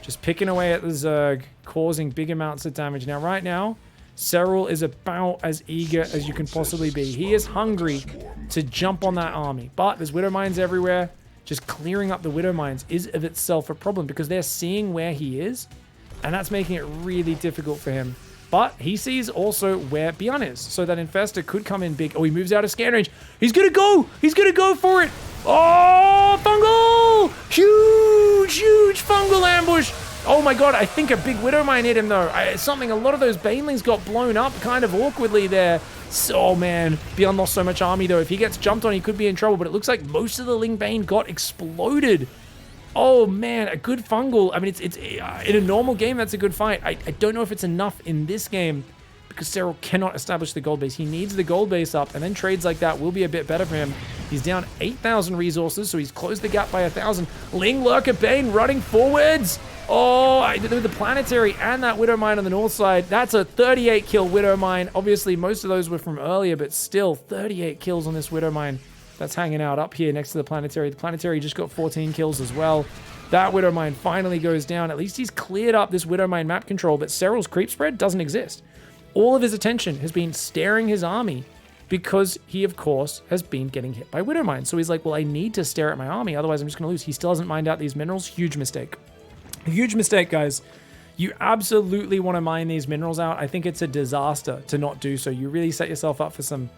just picking away at the Zerg, causing big amounts of damage. Now, right now, Serral is about as eager as you can possibly be. He is hungry to jump on that army. But there's Widow Mines everywhere. Just clearing up the Widow Mines is of itself a problem because they're seeing where he is. And that's making it really difficult for him. But he sees also where Byun is. So that Infestor could come in big. Oh, he moves out of scan range. He's going to go. He's going to go for it. Oh, fungal. Huge fungal ambush. Oh my god, I think a big Widow Mine hit him though. A lot of those Banelings got blown up kind of awkwardly there. So, man, Byun lost so much army though. If he gets jumped on, he could be in trouble. But it looks like most of the Ling Bane got exploded. Oh man, a good fungal. I mean, it's in a normal game, that's a good fight. I don't know if it's enough in this game because Serral cannot establish the gold base. He needs the gold base up, and then trades like that will be a bit better for him. He's down 8,000 resources, so he's closed the gap by 1,000. Ling Lurker Bane running forwards. Oh, with the planetary and that Widow Mine on the north side. That's a 38 kill Widow Mine. Obviously, most of those were from earlier, but still 38 kills on this Widow Mine. That's hanging out up here next to the planetary. The planetary just got 14 kills as well. That Widow Mine finally goes down. At least he's cleared up this Widow Mine map control, but Serral's creep spread doesn't exist. All of his attention has been staring his army because he, of course, has been getting hit by Widow Mines. So he's like, well, I need to stare at my army, otherwise I'm just going to lose. He still hasn't mined out these minerals. Huge mistake. Huge mistake, guys. You absolutely want to mine these minerals out. I think it's a disaster to not do so. You really set yourself up for some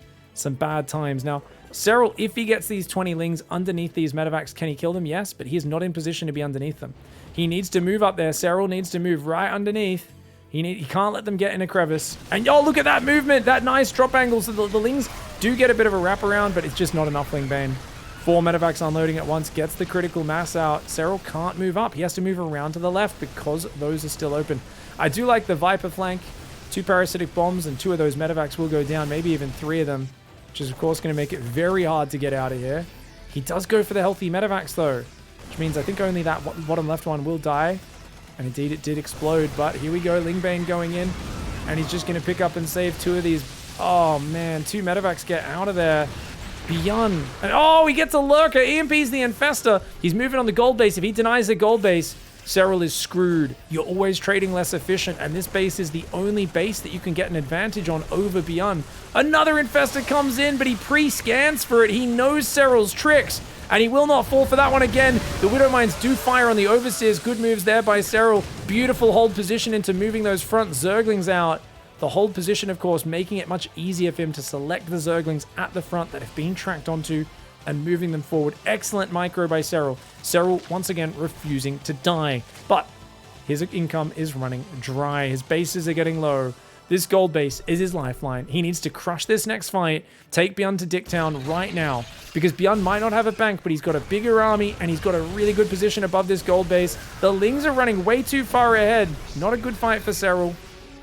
bad times. Now, Serral, if he gets these 20 Lings underneath these medevacs, can he kill them? Yes, but he is not in position to be underneath them. He needs to move up there. Serral needs to move right underneath. He can't let them get in a crevice. And oh, look at that movement. That nice drop angle. So the Lings do get a bit of a wraparound, but it's just not enough Ling Bane. 4 medevacs unloading at once, gets the critical mass out. Serral can't move up. He has to move around to the left because those are still open. I do like the Viper flank. 2 parasitic bombs and 2 of those medevacs will go down, maybe even 3 of them, which is of course going to make it very hard to get out of here. He does go for the healthy medevacs though, which means I think only that bottom left one will die. And indeed it did explode, but here we go, Ling Bane going in, and he's just going to pick up and save 2 of these. Oh man, 2 medevacs get out of there. Byun. And oh, he gets a lurker. EMP's the infestor. He's moving on the gold base. If he denies the gold base, Serral is screwed. You're always trading less efficient, and this base is the only base that you can get an advantage on over Byun. Another infestor comes in, but he pre-scans for it. He knows Serral's tricks, and he will not fall for that one again. The Widow Mines do fire on the Overseers. Good moves there by Serral. Beautiful hold position into moving those front Zerglings out. The hold position, of course, making it much easier for him to select the Zerglings at the front that have been tracked onto and moving them forward. Excellent micro by Serral. Serral, once again, refusing to die. But his income is running dry. His bases are getting low. This gold base is his lifeline. He needs to crush this next fight, take Byun to Dicktown right now, because Byun might not have a bank, but he's got a bigger army, and he's got a really good position above this gold base. The Lings are running way too far ahead. Not a good fight for Serral.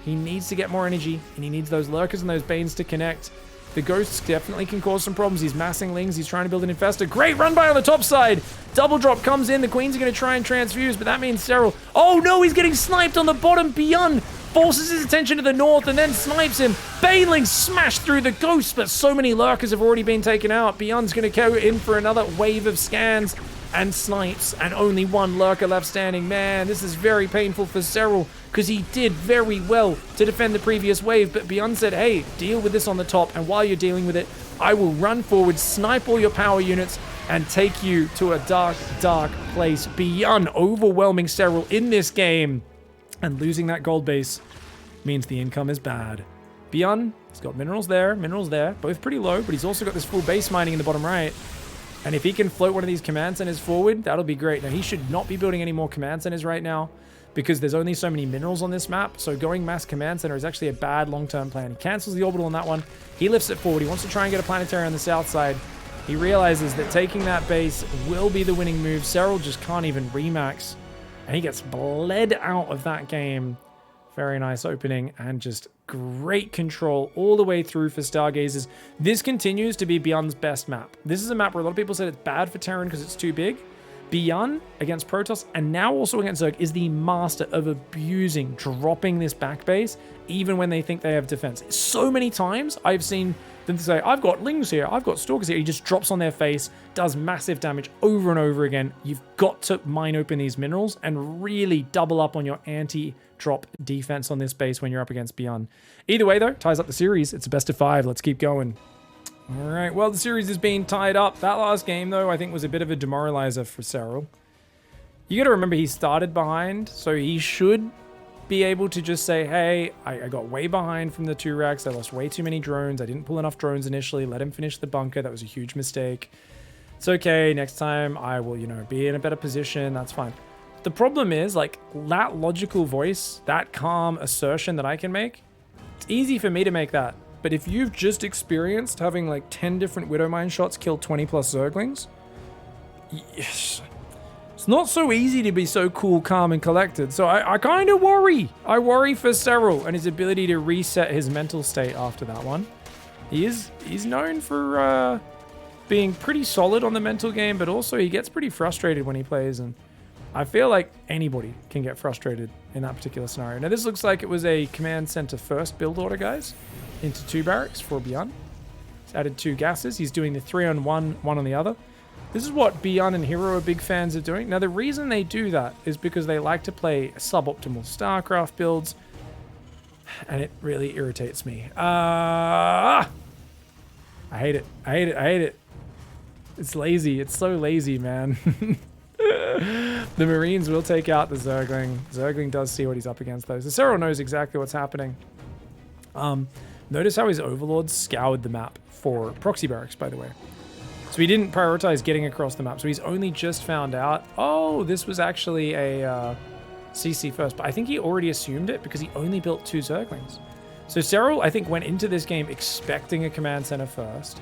He needs to get more energy, and he needs those Lurkers and those Banes to connect. The Ghosts definitely can cause some problems. He's massing Lings. He's trying to build an Infestor. Great run by on the top side. Double drop comes in. The Queens are going to try and transfuse, but that means Serral. Oh, no, he's getting sniped on the bottom. Byun forces his attention to the north and then snipes him. Banelings smashed through the Ghosts, but so many Lurkers have already been taken out. Byun's going to go in for another wave of scans and snipes, and only 1 Lurker left standing. Man, this is very painful for Serral, because he did very well to defend the previous wave, but Byun said, hey, deal with this on the top, and while you're dealing with it, I will run forward, snipe all your power units, and take you to a dark, dark place. Byun overwhelming Serral in this game, and losing that gold base means the income is bad. Byun, he's got minerals there, both pretty low, but he's also got this full base mining in the bottom right. And if he can float one of these command centers forward, that'll be great. Now, he should not be building any more command centers right now because there's only so many minerals on this map. So going mass command center is actually a bad long-term plan. He cancels the orbital on that one. He lifts it forward. He wants to try and get a planetary on the south side. He realizes that taking that base will be the winning move. Serral just can't even remax. And he gets bled out of that game. Very nice opening and just great control all the way through for Stargazers. This continues to be Byun's best map. This is a map where a lot of people said it's bad for Terran because it's too big. Byun against Protoss and now also against Zerg is the master of abusing, dropping this back base even when they think they have defense. So many times I've seen than to say, I've got lings here, I've got stalkers here. He just drops on their face, does massive damage over and over again. You've got to mine open these minerals and really double up on your anti-drop defense on this base when you're up against Byun. Either way, though, ties up the series. It's a best of 5. Let's keep going. All right, well, the series is being tied up. That last game, though, I think was a bit of a demoralizer for Serral. You got to remember he started behind, so he should be able to just say, hey, I got way behind from the 2 racks. I lost way too many drones. I didn't pull enough drones initially. Let him finish the bunker. That was a huge mistake. It's okay. Next time I will, you know, be in a better position. That's fine. The problem is, like, that logical voice, that calm assertion that I can make, it's easy for me to make that. But if you've just experienced having like 10 different Widowmine shots kill 20 plus Zerglings, yes, it's not so easy to be so cool, calm, and collected. So I kind of worry. I worry for Serral and his ability to reset his mental state after that one. He's known for being pretty solid on the mental game, but also he gets pretty frustrated when he plays, and I feel like anybody can get frustrated in that particular scenario. Now this looks like it was a command center first build order, guys, into 2 barracks for Byun. He's added 2 gases. He's doing the 3-on-1, 1 on the other. This is what Byun and Hero are big fans of doing. Now, the reason they do that is because they like to play suboptimal StarCraft builds, and it really irritates me. I hate it. I hate it. I hate it. It's lazy. It's so lazy, man. The Marines will take out the Zergling. Zergling does see what he's up against, though. So Serral knows exactly what's happening. Notice how his overlords scoured the map for proxy barracks, by the way. So he didn't prioritize getting across the map. So he's only just found out, oh, this was actually a CC first. But I think he already assumed it because he only built 2 Zerglings. So Serral, I think, went into this game expecting a command center first.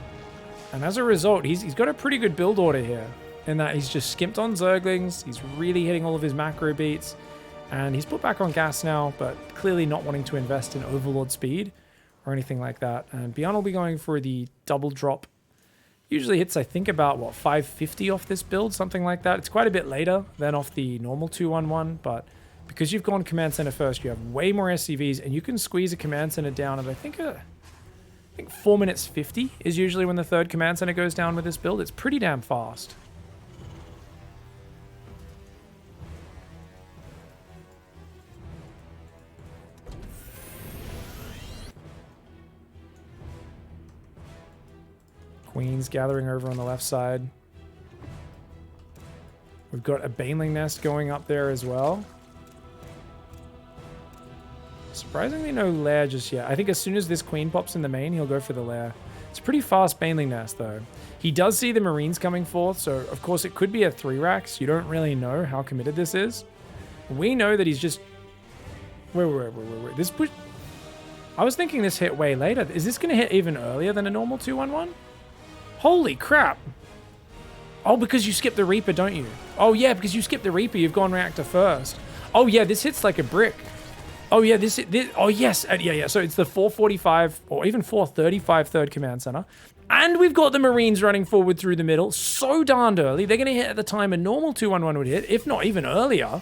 And as a result, he's got a pretty good build order here in that he's just skimped on Zerglings. He's really hitting all of his macro beats. And he's put back on gas now, but clearly not wanting to invest in overlord speed or anything like that. And Byun will be going for the double drop. Usually hits, I think, about, what, 550 off this build, something like that. It's quite a bit later than off the normal 2-1-1, but because you've gone command center first, you have way more SCVs, and you can squeeze a command center down of, I think 4 minutes 50 is usually when the 3rd command center goes down with this build. It's pretty damn fast. Queen's gathering over on the left side. We've got a Baneling nest going up there as well. Surprisingly no lair just yet. I think as soon as this queen pops in the main, he'll go for the lair. It's a pretty fast Baneling nest though. He does see the Marines coming forth, so of course it could be a 3 racks. You don't really know how committed this is. We know that he's just... Wait. This push... I was thinking this hit way later. Is this going to hit even earlier than a normal 2-1-1? Holy crap. Oh, because you skip the Reaper, don't you? Oh, yeah, because you skip the Reaper, you've gone reactor first. Oh, yeah, this hits like a brick. Oh, yeah, this oh, yes. Yeah. So it's the 445 or even 435 3rd command center. And we've got the Marines running forward through the middle so darned early. They're going to hit at the time a normal 2-1-1 would hit, if not even earlier.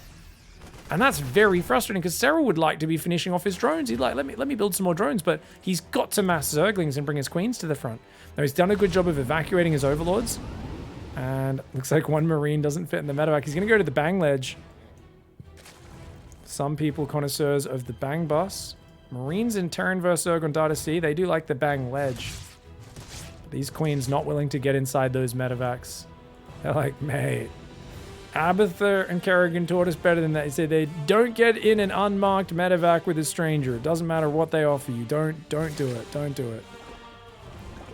And that's very frustrating because Serral would like to be finishing off his drones. He'd like, let me build some more drones, but he's got to mass Zerglings and bring his queens to the front. Now, he's done a good job of evacuating his overlords. And looks like 1 Marine doesn't fit in the medevac. He's going to go to the bang ledge. Some people, connoisseurs of the bang bus. Marines in Terran vs. Zerg on Data C, they do like the bang ledge. But these queens not willing to get inside those medevacs. They're like, mate, Abatha and Kerrigan taught us better than that. He said they don't get in an unmarked medevac with a stranger. It doesn't matter what they offer you. Don't do it. Don't do it.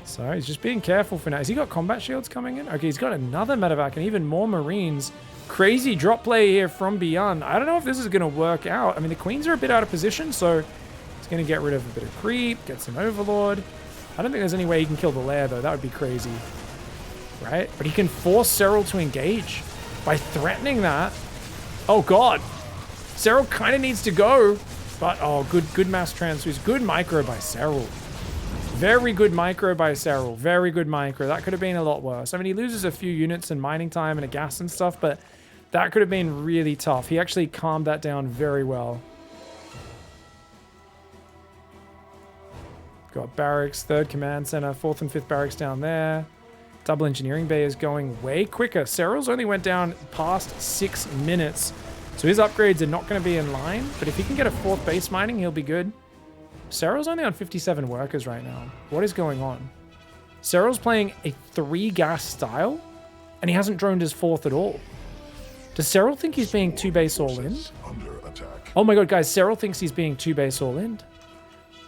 So he's just being careful for now. Has he got combat shields coming in? Okay, he's got another medevac and even more Marines. Crazy drop play here from Byun. I don't know if this is going to work out. I mean, the queens are a bit out of position, so he's going to get rid of a bit of creep, get some overlord. I don't think there's any way he can kill the lair, though. That would be crazy. Right? But he can force Serral to engage by threatening that. Oh, God. Serral kind of needs to go. But, oh, good mass transfers. Good micro by Serral. Very good micro by Serral. Very good micro. That could have been a lot worse. I mean, he loses a few units in mining time and a gas and stuff, but that could have been really tough. He actually calmed that down very well. Got barracks, 3rd command center, 4th and 5th barracks down there. Double engineering bay is going way quicker. Serral's only went down past 6 minutes. So his upgrades are not going to be in line. But if he can get a 4th base mining, he'll be good. Serral's only on 57 workers right now. What is going on? Serral's playing a 3 gas style, and he hasn't droned his 4th at all. Does Serral think he's being 2 base all in? Oh my god, guys, Serral thinks he's being 2 base all in.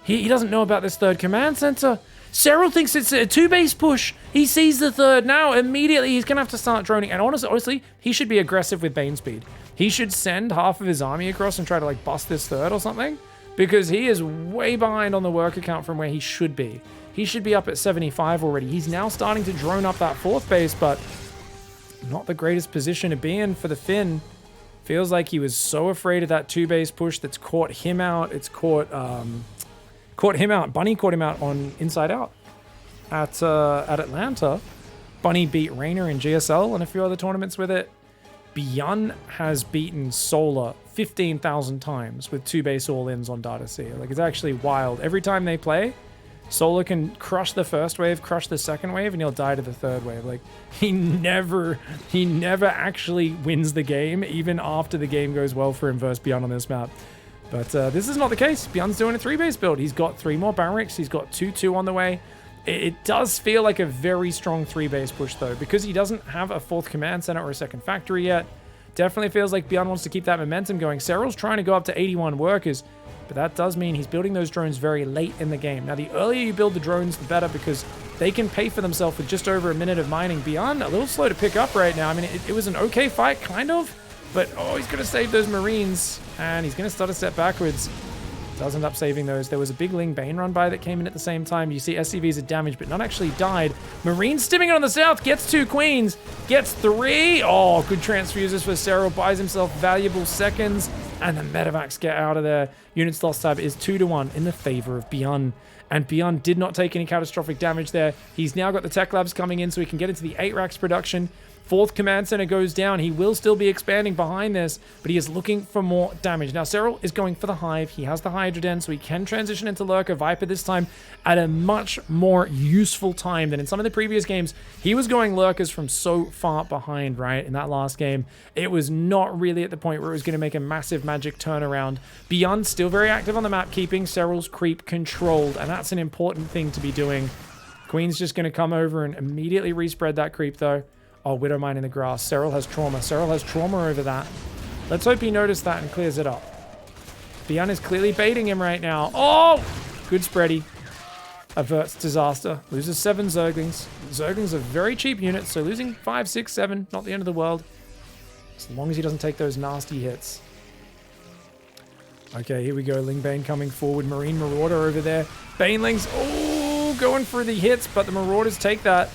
He doesn't know about this 3rd command center. Serral thinks it's a 2 base push. He sees the 3rd now. Immediately, he's going to have to start droning. And honestly, he should be aggressive with Bane speed. He should send half of his army across and try to like bust this 3rd or something. Because he is way behind on the worker count from where he should be. He should be up at 75 already. He's now starting to drone up that 4th base, but not the greatest position to be in for the Finn. Feels like he was so afraid of that 2 base push that's caught him out. It's caught him out. Bunny caught him out on Inside Out at Atlanta. Bunny beat Rainer in GSL and a few other tournaments with it. Byun has beaten Solar 15,000 times with 2 base all-ins on Data C. Like, it's actually wild. Every time they play, Solar can crush the 1st wave, crush the 2nd wave, and he'll die to the 3rd wave. Like, he never actually wins the game, even after the game goes well for him versus Byun on this map. But this is not the case. Byun's doing a 3 base build. He's got 3 more barracks. He's got 2-2 on the way. It does feel like a very strong 3 base push, though, because he doesn't have a 4th command center or a 2nd factory yet. Definitely feels like Byun wants to keep that momentum going. Serral's trying to go up to 81 workers, but that does mean he's building those drones very late in the game. Now, the earlier you build the drones, the better, because they can pay for themselves with just over a minute of mining. Byun, a little slow to pick up right now. I mean, it was an okay fight, kind of, but oh, he's going to save those Marines, and he's going to start a step backwards. Does end up saving those. There was a big Ling Bane run by that came in at the same time. You see SCVs are damaged, but none actually died. Marines stimming it on the south, gets 2 queens, gets 3. Oh, good transfuses for Serral, buys himself valuable seconds, and the medevacs get out of there. Units lost tab is 2-1 in the favor of Byun. And Byun did not take any catastrophic damage there. He's now got the tech labs coming in so he can get into the 8 racks production. 4th command center goes down. He will still be expanding behind this, but he is looking for more damage. Now, Serral is going for the Hive. He has the Hydra Den, so he can transition into Lurker Viper this time at a much more useful time than in some of the previous games. He was going Lurkers from so far behind, right? In that last game, it was not really at the point where it was going to make a massive magic turnaround. Byun still very active on the map, keeping Serral's creep controlled, and that's an important thing to be doing. Queen's just going to come over and immediately respread that creep, though. Oh, Widowmine in the grass. Serral has trauma. Serral has trauma over that. Let's hope he noticed that and clears it up. Byun is clearly baiting him right now. Oh! Good spready. Averts disaster. Loses 7 Zerglings. Zerglings are very cheap units, so losing 5, 6, 7, not the end of the world. As long as he doesn't take those nasty hits. Okay, here we go. Ling Bane coming forward. Marine Marauder over there. Banelings, oh, going for the hits, but the Marauders take that.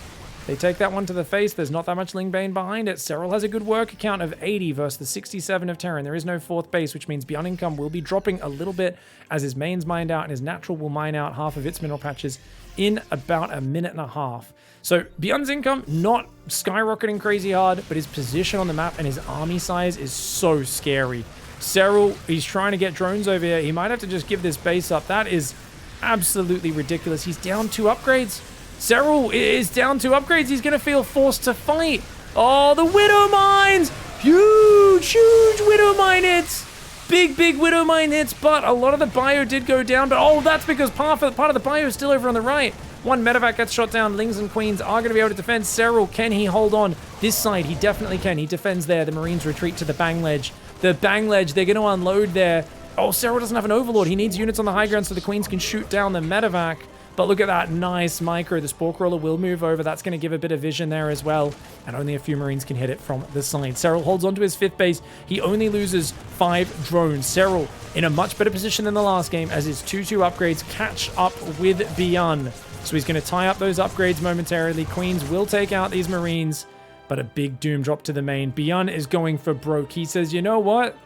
They take that one to the face. There's not that much Ling Bane behind it. Serral has a good worker count of 80 versus the 67 of Terran. There is no 4th base, which means Byun income will be dropping a little bit as his mains mined out, and his natural will mine out half of its mineral patches in about a minute and a half. So Byun's income, not skyrocketing crazy hard, but his position on the map and his army size is so scary. Serral, he's trying to get drones over here. He might have to just give this base up. That is absolutely ridiculous. He's down 2 upgrades. Serral is down 2 upgrades. He's going to feel forced to fight. Oh, the Widow Mines! Huge Widow Mine hits! Big Widow Mine hits, but a lot of the bio did go down. But oh, that's because part of the bio is still over on the right. 1 medevac gets shot down. Lings and Queens are going to be able to defend. Serral, can he hold on? This side, he definitely can. He defends there. The Marines retreat to the Bang Ledge. The Bang Ledge, they're going to unload there. Oh, Serral doesn't have an Overlord. He needs units on the high ground so the Queens can shoot down the medevac. But look at that nice micro. The Spore Crawler will move over. That's going to give a bit of vision there as well. And only a few Marines can hit it from the side. Serral holds onto his 5th base. He only loses 5 drones. Serral in a much better position than the last game as his 2-2 upgrades catch up with Byun. So he's going to tie up those upgrades momentarily. Queens will take out these Marines, but a big doom drop to the main. Byun is going for broke. He says, you know what?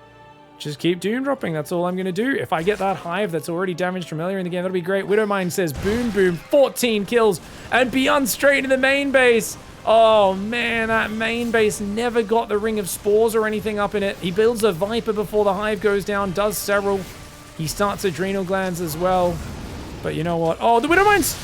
Just keep doom dropping. That's all I'm going to do. If I get that hive that's already damaged from earlier in the game, that'll be great. Widowmine says, boom, boom, 14 kills. And Byun straight into the main base. Oh, man, that main base never got the Ring of Spores or anything up in it. He builds a Viper before the hive goes down, does Serral. He starts Adrenal Glands as well. But you know what? Oh, the Widow Mines!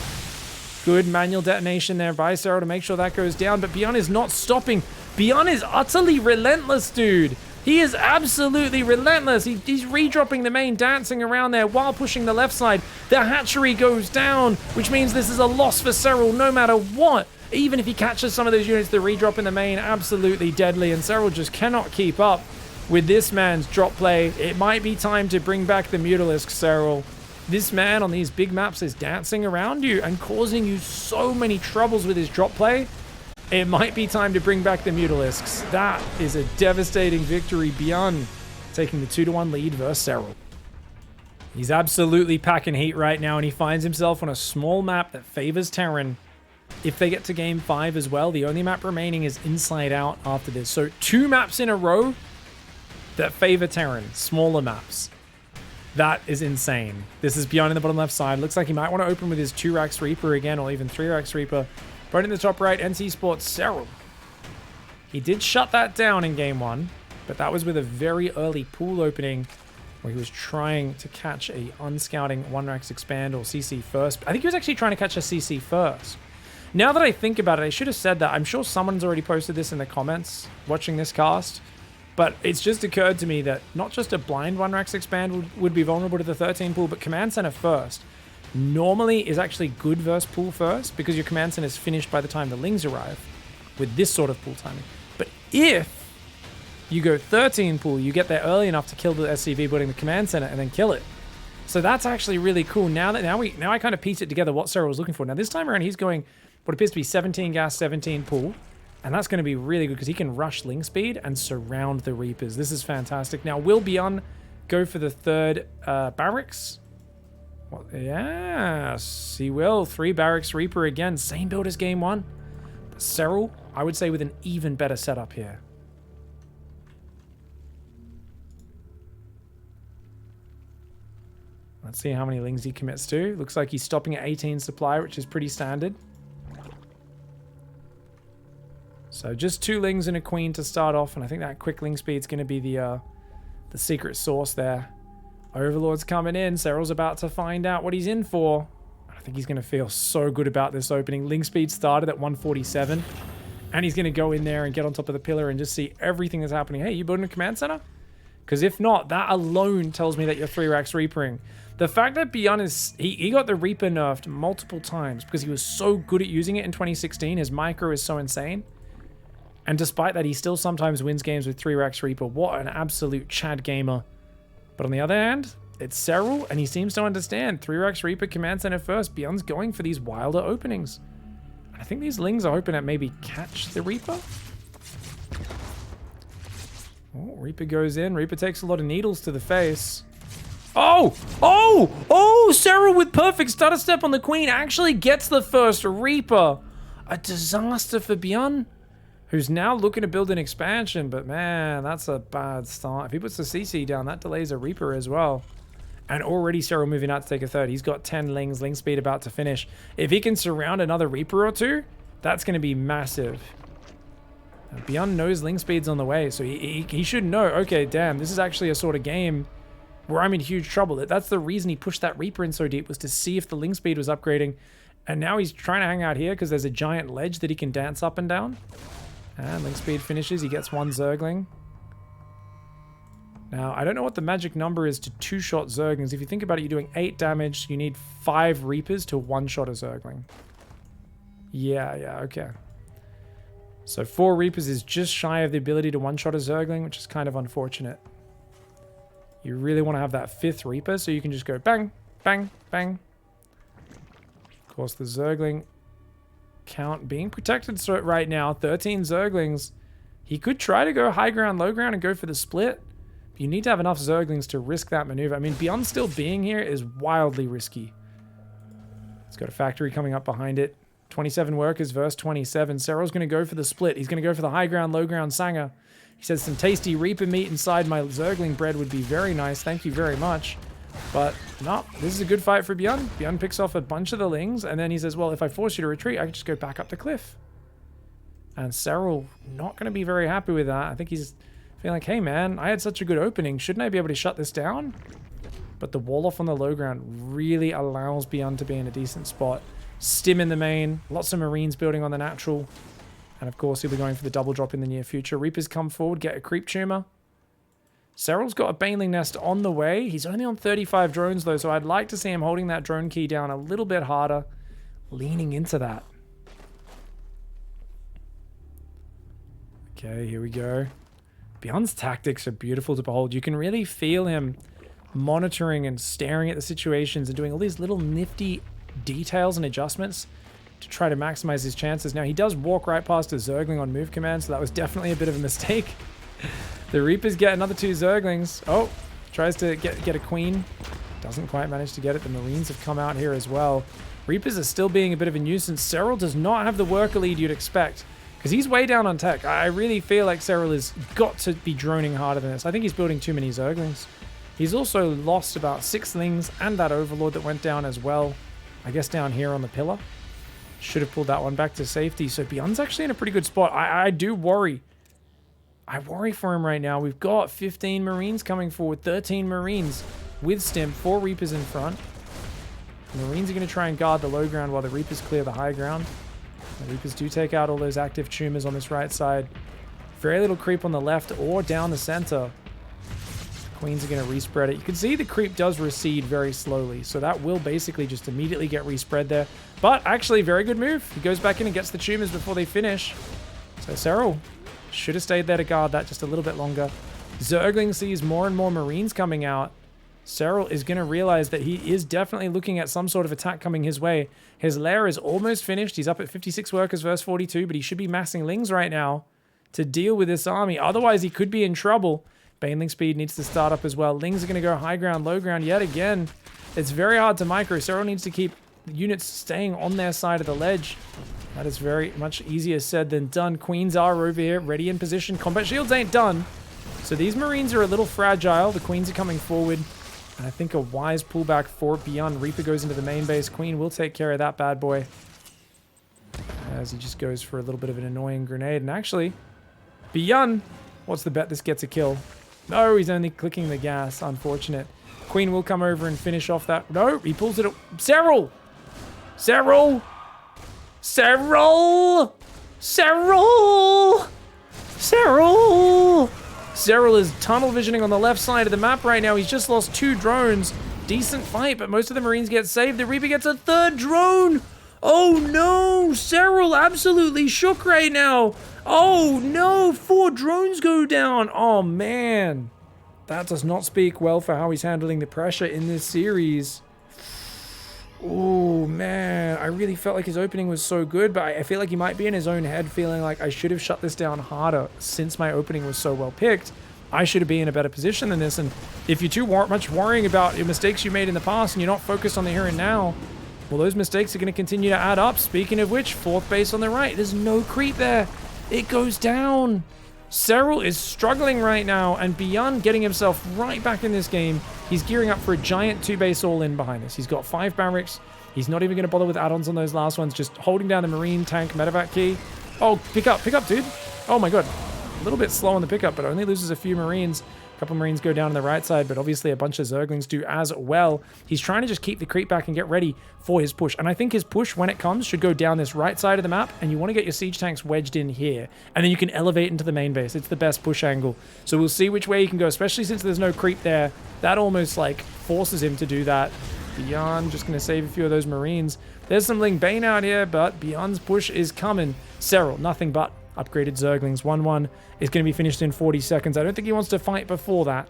Good manual detonation there by Serral to make sure that goes down. But Byun is not stopping. Byun is utterly relentless, dude. He is absolutely relentless. He's redropping the main, dancing around there while pushing the left side. The hatchery goes down, which means this is a loss for Serral no matter what. Even if he catches some of those units, the redrop in the main, absolutely deadly. And Serral just cannot keep up with this man's drop play. It might be time to bring back the Mutalisk, Serral. This man on these big maps is dancing around you and causing you so many troubles with his drop play. It might be time to bring back the Mutalisks. That is a devastating victory. Byun taking the 2-1 lead versus Serral. He's absolutely packing heat right now, and he finds himself on a small map that favors Terran. If they get to game 5 as well, the only map remaining is Inside Out after this. So 2 maps in a row that favor Terran, smaller maps. That is insane. This is Byun in the bottom left side. Looks like he might want to open with his 2-Rax Reaper again, or even 3-Rax Reaper. Right in the top right, NC Sports Serral. He did shut that down in game 1, but that was with a very early pool opening where he was trying to catch a unscouting 1-Rax Expand or CC first. I think he was actually trying to catch a CC first. Now that I think about it, I should have said that. I'm sure someone's already posted this in the comments watching this cast. But it's just occurred to me that not just a blind 1-Rax Expand would be vulnerable to the 13 pool, but Command Center first normally is actually good versus pool first because your Command Center is finished by the time the Lings arrive with this sort of pool timing. But if you go 13 pool, you get there early enough to kill the SCV building the Command Center and then kill it. So that's actually really cool. Now I kind of piece it together what Serral was looking for. Now this time around he's going what appears to be 17 gas, 17 pool. And that's going to be really good because he can rush Ling speed and surround the Reapers. This is fantastic. Now, will Byun go for the 3rd barracks? Well, yes, he will. 3 barracks Reaper again. Same build as game 1. But Serral, I would say with an even better setup here. Let's see how many Lings he commits to. Looks like he's stopping at 18 supply, which is pretty standard. So just 2 Lings and a Queen to start off, and I think that quick Ling speed's going to be the secret sauce there. Overlord's coming in. Serral's about to find out what he's in for. I think he's going to feel so good about this opening. Ling speed started at 147, and he's going to go in there and get on top of the pillar and just see everything that's happening. Hey, you building a command center? Because if not, that alone tells me that you're 3-Rax Reapering. The fact that Byun is... He got the Reaper nerfed multiple times because he was so good at using it in 2016. His micro is so insane. And despite that, he still sometimes wins games with 3-Rax Reaper. What an absolute Chad gamer. But on the other hand, it's Serral, and he seems to understand. 3-Rax Reaper command center first. Byun's going for these wilder openings. And I think these Lings are hoping to maybe catch the Reaper. Oh, Reaper goes in. Reaper takes a lot of needles to the face. Oh! Oh! Oh! Serral with perfect stutter step on the Queen actually gets the first Reaper. A disaster for Byun, who's now looking to build an expansion, but man, that's a bad start. If he puts the CC down, that delays a Reaper as well. And already Serral moving out to take a 3rd. He's got 10 Lings, Ling speed about to finish. If he can surround another Reaper or 2, that's going to be massive. And Byun knows Ling speed's on the way, so he should know, okay, damn, this is actually a sort of game where I'm in huge trouble. That's the reason he pushed that Reaper in so deep, was to see if the Ling speed was upgrading. And now he's trying to hang out here because there's a giant ledge that he can dance up and down. And Ling speed finishes. He gets 1 Zergling. Now, I don't know what the magic number is to 2-shot Zerglings. If you think about it, you're doing 8 damage. You need 5 Reapers to 1-shot a Zergling. Yeah, okay. So 4 Reapers is just shy of the ability to 1-shot a Zergling, which is kind of unfortunate. You really want to have that 5th Reaper, so you can just go bang, bang, bang. Of course, the Zergling count being protected so right now. 13 Zerglings. He could try to go high ground, low ground, and go for the split. But you need to have enough Zerglings to risk that maneuver. I mean, Byun still being here is wildly risky. It's got a factory coming up behind it. 27 workers versus 27. Serral's going to go for the split. He's going to go for the high ground, low ground Sanger. He says some tasty Reaper meat inside my Zergling bread would be very nice. Thank you very much. But no, this is a good fight for Byun. Byun picks off a bunch of the Lings, and then he says, well, if I force you to retreat, I can just go back up the cliff. And Serral not going to be very happy with that. I think he's feeling like, hey man, I had such a good opening. Shouldn't I be able to shut this down? But the wall off on the low ground really allows Byun to be in a decent spot. Stim in the main. Lots of Marines building on the natural. And of course, he'll be going for the double drop in the near future. Reapers come forward, get a creep tumor. Serral's got a Baneling Nest on the way. He's only on 35 drones though, so I'd like to see him holding that drone key down a little bit harder. Leaning into that. Okay, here we go. Byun's tactics are beautiful to behold. You can really feel him monitoring and staring at the situations and doing all these little nifty details and adjustments to try to maximize his chances. Now, he does walk right past a Zergling on move command, so that was definitely a bit of a mistake. The Reapers get another 2 Zerglings. Oh, tries to get a Queen. Doesn't quite manage to get it. The Marines have come out here as well. Reapers are still being a bit of a nuisance. Serral does not have the worker lead you'd expect, because he's way down on tech. I really feel like Serral has got to be droning harder than this. I think he's building too many Zerglings. He's also lost about 6 Lings and that Overlord that went down as well. I guess down here on the pillar. Should have pulled that one back to safety. So Byun's actually in a pretty good spot. I do worry. I worry for him right now. We've got 15 Marines coming forward. 13 Marines with Stim. 4 Reapers in front. The Marines are going to try and guard the low ground while the Reapers clear the high ground. The Reapers do take out all those active tumors on this right side. Very little creep on the left or down the center. Queens are going to respread it. You can see the creep does recede very slowly, so that will basically just immediately get respread there. But actually, very good move. He goes back in and gets the tumors before they finish. So Serral should have stayed there to guard that just a little bit longer. Zergling sees more and more Marines coming out. Serral is going to realize that he is definitely looking at some sort of attack coming his way. His lair is almost finished. He's up at 56 workers versus 42, but he should be massing Lings right now to deal with this army. Otherwise, he could be in trouble. Baneling speed needs to start up as well. Lings are going to go high ground, low ground yet again. It's very hard to micro. Serral needs to keep units staying on their side of the ledge. That is very much easier said than done. Queens are over here, ready in position. Combat shields ain't done. So these Marines are a little fragile. The Queens are coming forward. And I think a wise pullback for Byun. Reaper goes into the main base. Queen will take care of that bad boy. As he just goes for a little bit of an annoying grenade. And actually, Byun, what's the bet this gets a kill? No, he's only clicking the gas. Unfortunate. Queen will come over and finish off that. No, he pulls it up. Serral! Serral! Serral! Serral! Serral! Serral is tunnel visioning on the left side of the map right now. He's just lost 2 drones. Decent fight, but most of the Marines get saved. The Reaper gets a 3rd drone! Oh no! Serral absolutely shook right now! Oh no! 4 drones go down! Oh man! That does not speak well for how he's handling the pressure in this series. Oh man, I really felt like his opening was so good, but I feel like he might be in his own head feeling like I should have shut this down harder since my opening was so well picked. I should have been in a better position than this, and if you're too much worrying about your mistakes you made in the past and you're not focused on the here and now, well, those mistakes are going to continue to add up. Speaking of which, 4th base on the right. There's no creep there. It goes down. Serral is struggling right now, and Byun getting himself right back in this game. He's gearing up for a giant 2-base all-in behind us. He's got 5 barracks. He's not even going to bother with add-ons on those last ones, just holding down the Marine tank medevac key. Oh, pick up, dude. Oh my god. A little bit slow on the pickup, but only loses a few Marines. A couple Marines go down on the right side, but obviously a bunch of Zerglings do as well. He's trying to just keep the creep back and get ready for his push. And I think his push, when it comes, should go down this right side of the map, and you want to get your siege tanks wedged in here. And then you can elevate into the main base. It's the best push angle. So we'll see which way he can go, especially since there's no creep there. That almost, like, forces him to do that. Byun just going to save a few of those Marines. There's some Ling Bane out here, but Byun's push is coming. Serral, nothing but upgraded Zerglings. 1-1 is going to be finished in 40 seconds. I don't think he wants to fight before that.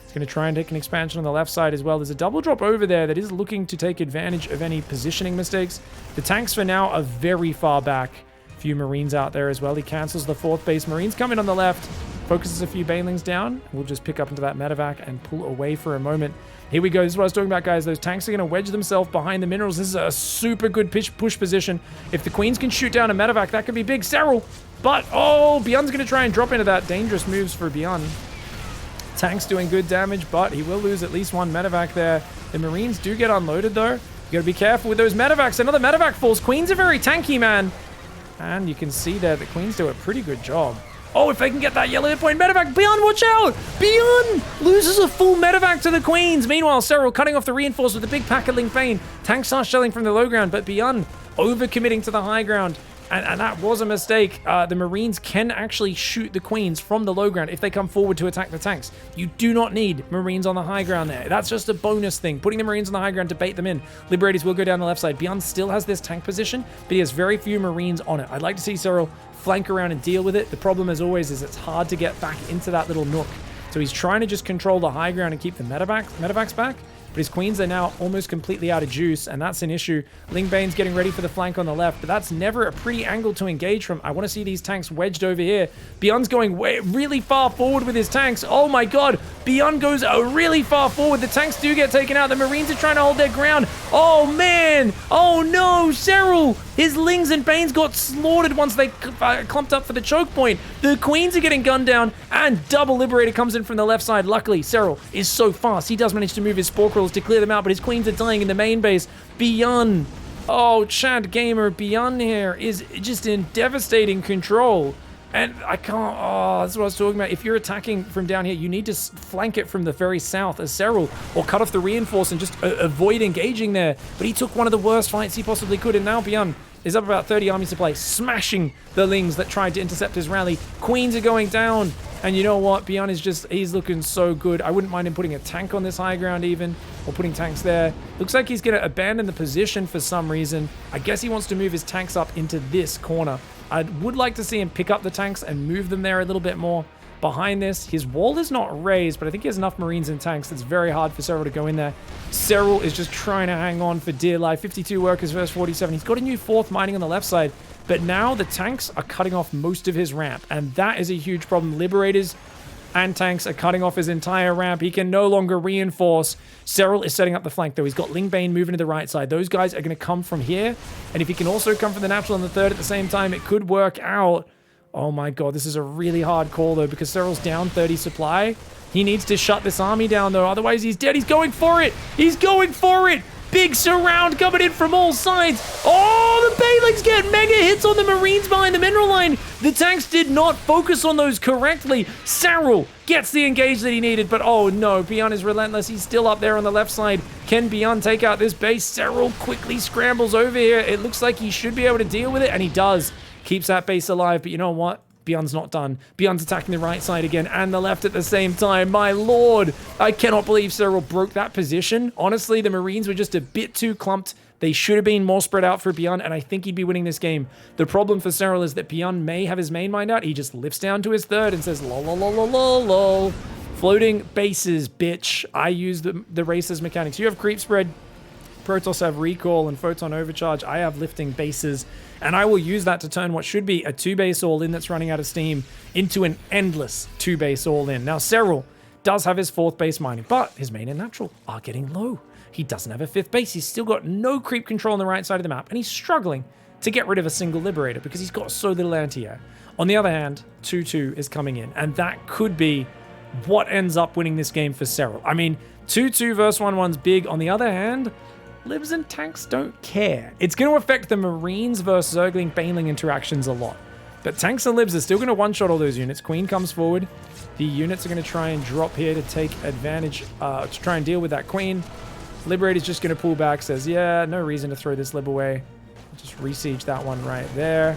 He's going to try and take an expansion on the left side as well. There's a double drop over there that is looking to take advantage of any positioning mistakes. The tanks for now are very far back. A few Marines out there as well. He cancels the 4th base. Marines coming on the left. Focuses a few Banelings down. We'll just pick up into that medevac and pull away for a moment. Here we go. This is what I was talking about, guys. Those tanks are going to wedge themselves behind the minerals. This is a super good push position. If the Queens can shoot down a medevac, that could be big. Serral! But, oh, Byun's going to try and drop into that. Dangerous moves for Byun. Tank's doing good damage, but he will lose at least 1 medevac there. The Marines do get unloaded, though. You got to be careful with those medevacs. Another medevac falls. Queens are very tanky, man. And you can see there that Queens do a pretty good job. Oh, if they can get that yellow hit point, medevac, Byun, watch out! Byun loses a full medevac to the Queens. Meanwhile, Serral cutting off the reinforce with a big pack of Ling Bane. Tanks are shelling from the low ground, but Byun overcommitting to the high ground. And that was a mistake. The Marines can actually shoot the Queens from the low ground if they come forward to attack the tanks. You do not need Marines on the high ground there. That's just a bonus thing. Putting the Marines on the high ground to bait them in. Liberators will go down the left side. Byun still has this tank position, but he has very few Marines on it. I'd like to see Cyril flank around and deal with it. The problem, as always, is it's hard to get back into that little nook. So he's trying to just control the high ground and keep the medevacs back. But his Queens are now almost completely out of juice, and that's an issue. Ling Bane's getting ready for the flank on the left, but that's never a pretty angle to engage from. I want to see these tanks wedged over here. Byun's going really far forward with his tanks. Oh my god, Byun goes really far forward. The tanks do get taken out. The Marines are trying to hold their ground. Oh man, oh no, Serral! His Lings and Banes got slaughtered once they clumped up for the choke point. The Queens are getting gunned down, and double Liberator comes in from the left side. Luckily, Serral is so fast. He does manage to move his Spore Crawlers to clear them out, but his Queens are dying in the main base. Byun, oh, Chad Gamer, Byun here is just in devastating control. And I can't, oh, that's what I was talking about. If you're attacking from down here, you need to flank it from the very south as Serral, or cut off the reinforce and just avoid engaging there. But he took one of the worst fights he possibly could, and now Byun is up about 30 army supply, smashing the Lings that tried to intercept his rally. Queens are going down, and you know what? Byun is just, he's looking so good. I wouldn't mind him putting a tank on this high ground even, or putting tanks there. Looks like he's going to abandon the position for some reason. I guess he wants to move his tanks up into this corner. I would like to see him pick up the tanks and move them there a little bit more. Behind this, his wall is not raised, but I think he has enough Marines and tanks. It's very hard for Serral to go in there. Serral is just trying to hang on for dear life. 52 workers versus 47. He's got a new 4th mining on the left side, but now the tanks are cutting off most of his ramp, and that is a huge problem. Liberators and tanks are cutting off his entire ramp. He can no longer reinforce. Serral is setting up the flank, though. He's got Ling Bane moving to the right side. Those guys are going to come from here, and if he can also come from the natural on the 3rd at the same time, it could work out. Oh my god, this is a really hard call, though, because Serral's down 30 supply. He needs to shut this army down, though. Otherwise, he's dead. He's going for it. He's going for it. Big surround coming in from all sides. Oh, the Banelings get mega hits on the Marines behind the mineral line. The tanks did not focus on those correctly. Serral gets the engage that he needed, but oh no, Byun is relentless. He's still up there on the left side. Can Byun take out this base? Serral quickly scrambles over here. It looks like he should be able to deal with it, and he does. Keeps that base alive, but you know what? Byun's not done. Byun's attacking the right side again and the left at the same time. My lord, I cannot believe Serral broke that position. Honestly, the Marines were just a bit too clumped. They should have been more spread out for Byun, and I think he'd be winning this game. The problem for Serral is that Byun may have his main mind out. He just lifts down to his 3rd and says, lol, lol, lol, lol, lol, lol. Floating bases, bitch. I use the races mechanics. You have creep spread. Protoss have recall and photon overcharge. I have lifting bases, and I will use that to turn what should be a 2-base all-in that's running out of steam into an endless 2-base all-in. Now, Serral does have his 4th base mining, but his main and natural are getting low. He doesn't have a 5th base. He's still got no creep control on the right side of the map, and he's struggling to get rid of a single Liberator because he's got so little anti-air. On the other hand, 2-2 is coming in, and that could be what ends up winning this game for Serral. I mean, 2-2 versus 1-1's big. On the other hand, Libs and tanks don't care. It's going to affect the Marines versus Zergling Baneling interactions a lot. But tanks and Libs are still going to one-shot all those units. Queen comes forward. The units are going to try and drop here to take advantage, to try and deal with that Queen. Liberator's just going to pull back, says, yeah, no reason to throw this Lib away. Just re-siege that one right there.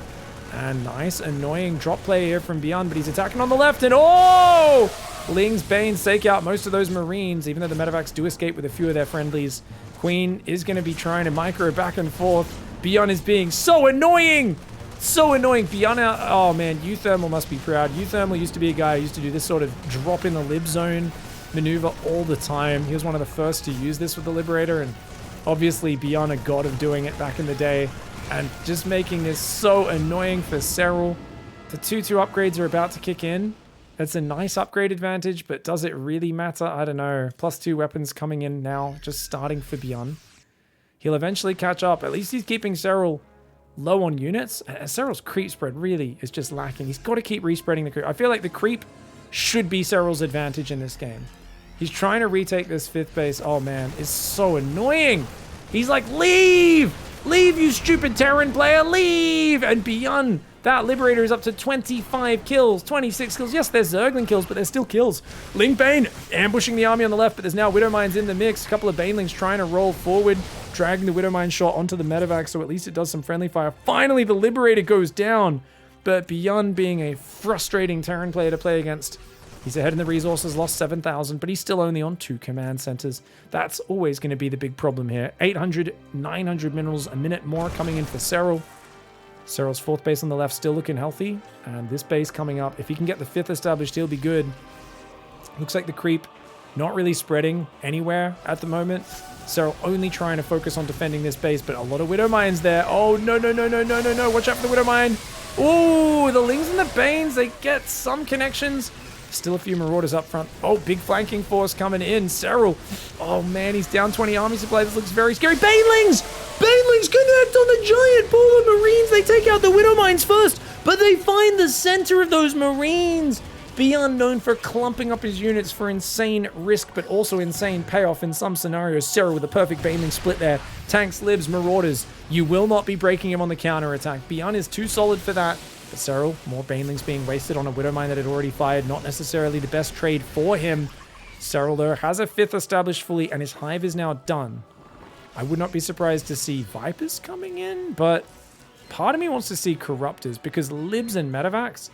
And nice, annoying drop play here from Byun, but he's attacking on the left, and oh! Lings, Banes take out most of those Marines, even though the medevacs do escape with a few of their friendlies. Queen is going to be trying to micro back and forth. Byun is being so annoying! So annoying. Byun out. Oh man, Uthermal must be proud. Uthermal used to be a guy who used to do this sort of drop in the lib zone maneuver all the time. He was one of the first to use this with the Liberator, and obviously Byun a god of doing it back in the day. And just making this so annoying for Serral. The 2-2 upgrades are about to kick in. That's a nice upgrade advantage, but does it really matter? I don't know. +2 weapons coming in now, just starting for Byun. He'll eventually catch up. At least he's keeping Serral low on units. Serral's creep spread really is just lacking. He's got to keep respreading the creep. I feel like the creep should be Serral's advantage in this game. He's trying to retake this 5th base. Oh man, it's so annoying. He's like, leave! Leave, you stupid Terran player, leave! And Byun That Liberator is up to 25 kills, 26 kills. Yes, there's Zergling kills, but there's still kills. Ling Bane ambushing the army on the left, but there's now Widowmines in the mix. A couple of Banelings trying to roll forward, dragging the Widowmine shot onto the medevac, so at least it does some friendly fire. Finally, the Liberator goes down, but Byun being a frustrating Terran player to play against, he's ahead in the resources, lost 7,000, but he's still only on 2 command centers. That's always going to be the big problem here. 800, 900 minerals a minute more coming in for Serral. Serral's 4th base on the left still looking healthy, and this base coming up, if he can get the 5th established, he'll be good. Looks like the creep not really spreading anywhere at the moment. Serral only trying to focus on defending this base, but a lot of Widowmines there. Oh, no, no, no, no, no, no, no. Watch out for the Widowmine. Oh, the Lings and the Banes, they get some connections. Still a few Marauders up front. Oh, big flanking force coming in. Serral. Oh, man, he's down 20 army supply. This looks very scary. Banelings! Banelings connect on the giant pool of Marines. They take out the Widowmines first, but they find the center of those Marines. Byun known for clumping up his units for insane risk, but also insane payoff in some scenarios. Serral with a perfect Baneling split there. Tanks, Libs, Marauders. You will not be breaking him on the counter attack. Byun is too solid for that. But Serral, more Banelings being wasted on a Widowmine that had already fired. Not necessarily the best trade for him. Serral, though, has a 5th established fully, and his hive is now done. I would not be surprised to see Vipers coming in, but part of me wants to see Corruptors, because Libs and Medevacs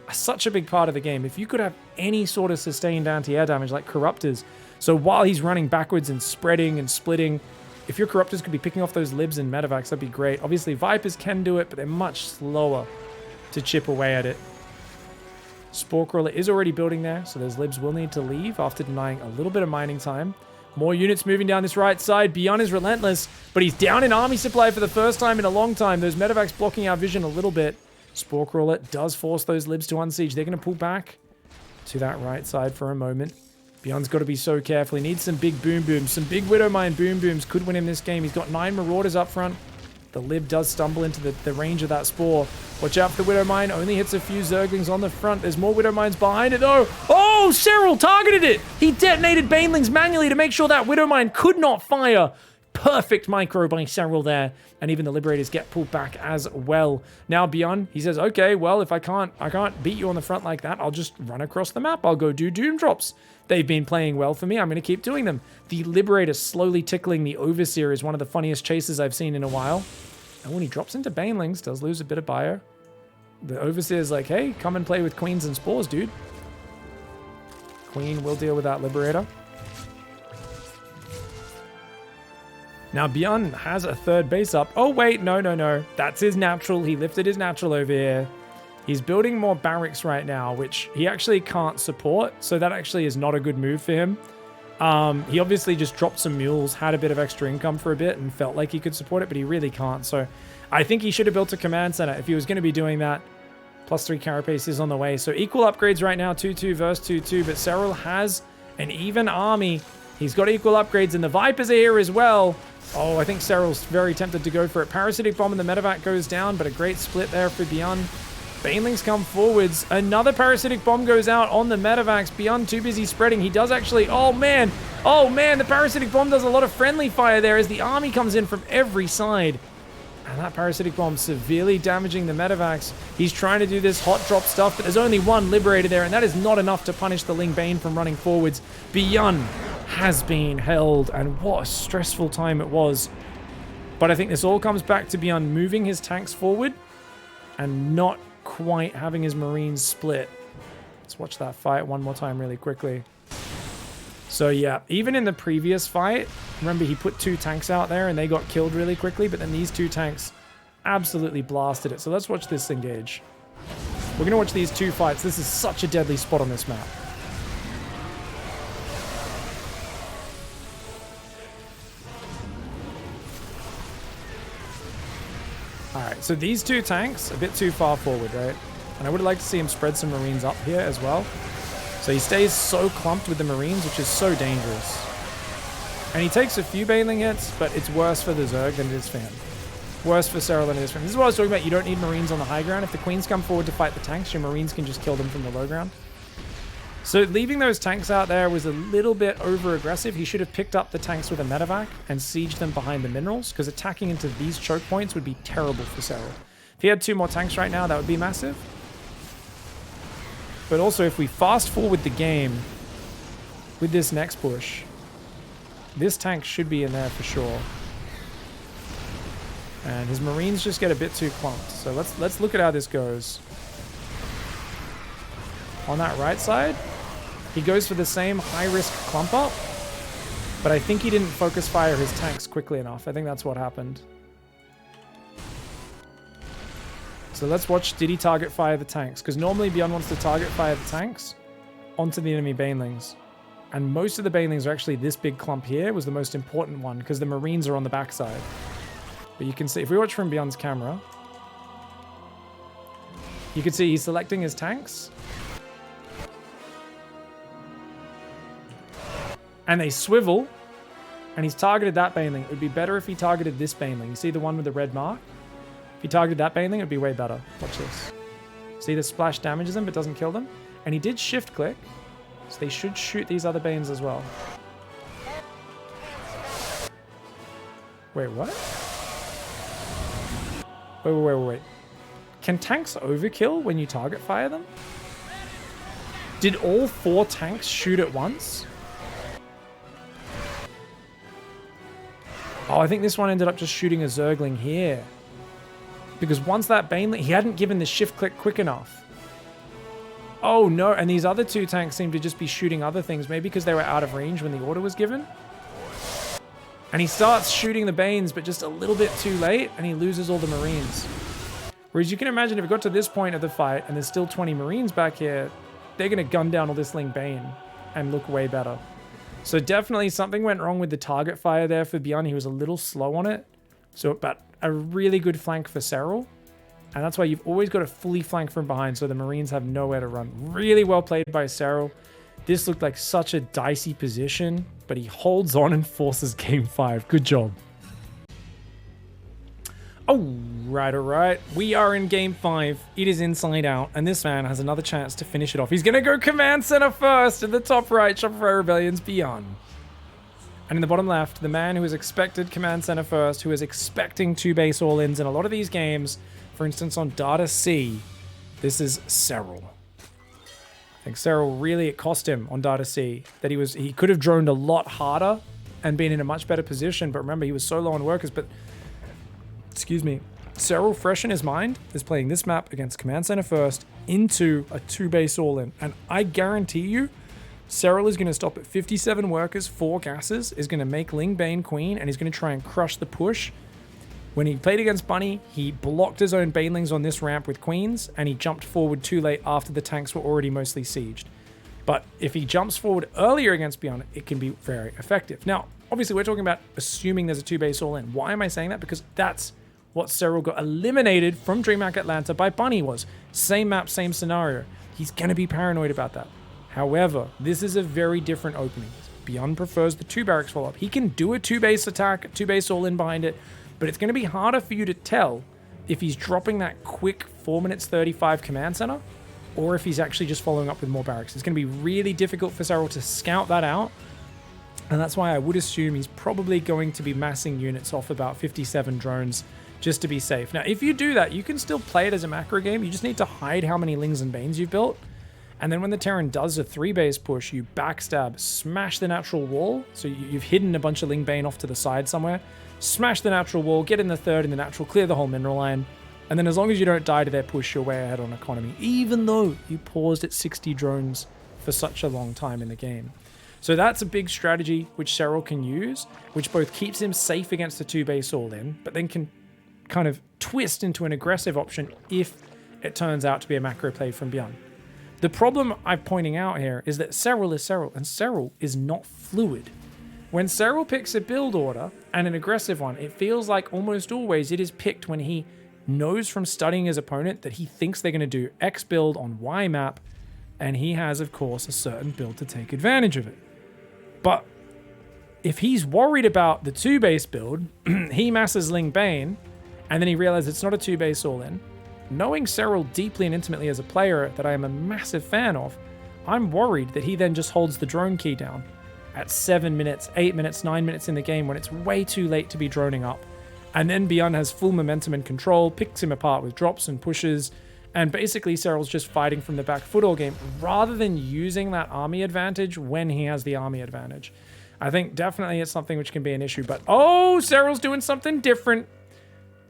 are such a big part of the game. If you could have any sort of sustained anti-air damage like Corruptors, so while he's running backwards and spreading and splitting, if your Corruptors could be picking off those Libs and Medevacs, that'd be great. Obviously, Vipers can do it, but they're much slower to chip away at it. Spore Crawler is already building there, so those Libs will need to leave after denying a little bit of mining time. More units moving down this right side. Byun is relentless, but he's down in army supply for the first time in a long time. Those medevacs blocking our vision a little bit. Spore Crawler does force those Libs to unsiege. They're going to pull back to that right side for a moment. Byun's got to be so careful. He needs some big boom booms. Some big Widowmine boom booms could win him this game. He's got 9 Marauders up front. The Lib does stumble into the range of that Spore. Watch out for the Widowmine. Only hits a few Zerglings on the front. There's more Widowmines behind it, though. Oh, Serral targeted it. He detonated Banelings manually to make sure that Widowmine could not fire. Perfect micro by Serral there. And even the Liberators get pulled back as well. Now Byun, he says, okay, well, if I can't beat you on the front like that, I'll just run across the map. I'll go do Doom Drops. They've been playing well for me. I'm going to keep doing them. The Liberator slowly tickling the Overseer is one of the funniest chases I've seen in a while. And when he drops into Banelings, does lose a bit of bio. The Overseer is like, hey, come and play with Queens and Spores, dude. Queen will deal with that Liberator. Now, Byun has a 3rd base up. Oh, wait, no, no, no. That's his natural. He lifted his natural over here. He's building more barracks right now, which he actually can't support. So that actually is not a good move for him. He obviously just dropped some mules, had a bit of extra income for a bit, and felt like he could support it, but he really can't. So I think he should have built a command center if he was going to be doing that. +3 carapace is on the way. So equal upgrades right now, 2-2 versus 2-2, but Serral has an even army. He's got equal upgrades, and the Vipers are here as well. Oh, I think Serral's very tempted to go for it. Parasitic Bomb and the Medevac goes down, but a great split there for Byun. Banelings come forwards. Another Parasitic Bomb goes out on the Medevacs. Byun too busy spreading. He does actually... Oh, man. Oh, man. The Parasitic Bomb does a lot of friendly fire there as the army comes in from every side. And that Parasitic Bomb severely damaging the Medevacs. He's trying to do this hot drop stuff, but there's only one Liberator there, and that is not enough to punish the Ling Bane from running forwards. Byun has been held, and what a stressful time it was. But I think this all comes back to Byun moving his tanks forward and not quite having his Marines split. Let's watch that fight one more time really quickly. So yeah, even in the previous fight, remember he put 2 tanks out there and they got killed really quickly, but then these 2 tanks absolutely blasted it. So let's watch this engage. We're going to watch these 2 fights. This is such a deadly spot on this map. Alright, so these 2 tanks, a bit too far forward, right? And I would like to see him spread some Marines up here as well. So he stays so clumped with the Marines, which is so dangerous. And he takes a few Baneling hits, but it's worse for the Zerg than it is for him. Worse for Serral than it is for him. This is what I was talking about. You don't need Marines on the high ground. If the Queens come forward to fight the tanks, your Marines can just kill them from the low ground. So leaving those tanks out there was a little bit over-aggressive. He should have picked up the tanks with a medevac and sieged them behind the minerals, because attacking into these choke points would be terrible for Serral. If he had 2 more tanks right now, that would be massive. But also, if we fast forward the game with this next push, this tank should be in there for sure. And his Marines just get a bit too clumped. So let's look at how this goes. On that right side, he goes for the same high-risk clump up, but I think he didn't focus fire his tanks quickly enough. I think that's what happened. So let's watch, did he target fire the tanks? Because normally Byun wants to target fire the tanks onto the enemy banelings. And most of the banelings are actually this big clump here was the most important one because the Marines are on the backside. But you can see, if we watch from Byun's camera, you can see he's selecting his tanks. And they swivel, and he's targeted that baneling. It would be better if he targeted this baneling. You see the one with the red mark? If he targeted that baneling, it would be way better. Watch this. See the splash damages them but doesn't kill them? And he did shift click, so they should shoot these other banes as well. Wait, what? Wait. Can tanks overkill when you target fire them? Did all 4 tanks shoot at once? Oh, I think this one ended up just shooting a Zergling here. Because once that Baneling, he hadn't given the shift click quick enough. Oh no, and these other 2 tanks seem to just be shooting other things, maybe because they were out of range when the order was given. And he starts shooting the Banes, but just a little bit too late, and he loses all the Marines. Whereas you can imagine if it got to this point of the fight, and there's still 20 Marines back here, they're going to gun down all this Ling Bane and look way better. So definitely something went wrong with the target fire there for Byun. He was a little slow on it. So, but a really good flank for Serral. And that's why you've always got to fully flank from behind so the Marines have nowhere to run. Really well played by Serral. This looked like such a dicey position, but he holds on and forces game 5. Good job. All right. We are in game 5. It is inside out, and this man has another chance to finish it off. He's going to go command center first in the top right. Shopify Rebellion's Byun. And in the bottom left, the man who is expected command center first, who is expecting 2 base all-ins in a lot of these games, for instance on Data C, this is Serral. I think Serral really, it cost him on Data C that he could have droned a lot harder and been in a much better position, but remember, he was so low on workers, but excuse me, Serral, fresh in his mind, is playing this map against command center first into a 2 base all-in. And I guarantee you, Serral is going to stop at 57 workers, 4 gases, is going to make Ling Bane Queen, and he's going to try and crush the push. When he played against Bunny, he blocked his own Banelings on this ramp with Queens, and he jumped forward too late after the tanks were already mostly sieged. But if he jumps forward earlier against Byun, it can be very effective. Now, obviously, we're talking about assuming there's a 2 base all-in. Why am I saying that? Because that's what Serral got eliminated from DreamHack Atlanta by Bunny was. Same map, same scenario. He's going to be paranoid about that. However, this is a very different opening. Byun prefers the 2 barracks follow-up. He can do a 2 base attack, 2 base all-in behind it, but it's going to be harder for you to tell if he's dropping that quick 4 minutes 35 command center or if he's actually just following up with more barracks. It's going to be really difficult for Serral to scout that out. And that's why I would assume he's probably going to be massing units off about 57 drones just to be safe. Now, if you do that, you can still play it as a macro game. You just need to hide how many Lings and Banes you've built. And then when the Terran does a 3 base push, you backstab, smash the natural wall. So you've hidden a bunch of Ling Bane off to the side somewhere. Smash the natural wall, get in the 3rd in the natural, clear the whole mineral line. And then as long as you don't die to their push, you're way ahead on economy, even though you paused at 60 drones for such a long time in the game. So that's a big strategy which Serral can use, which both keeps him safe against the 2 base all-in, but then can kind of twist into an aggressive option if it turns out to be a macro play from Byun. The problem I'm pointing out here is that Serral is Serral, and Serral is not fluid. When Serral picks a build order, and an aggressive one, it feels like almost always it is picked when he knows from studying his opponent that he thinks they're going to do X build on Y map, and he has, of course, a certain build to take advantage of it. But if he's worried about the 2 base build, he masses Ling Bane, and then he realizes it's not a 2 base all-in. Knowing Serral deeply and intimately as a player that I am a massive fan of, I'm worried that he then just holds the drone key down at 7 minutes, 8 minutes, 9 minutes in the game when it's way too late to be droning up. And then Byun has full momentum and control, picks him apart with drops and pushes. And basically, Cyril's just fighting from the back foot all game rather than using that army advantage when he has the army advantage. I think definitely it's something which can be an issue. But, oh, Cyril's doing something different.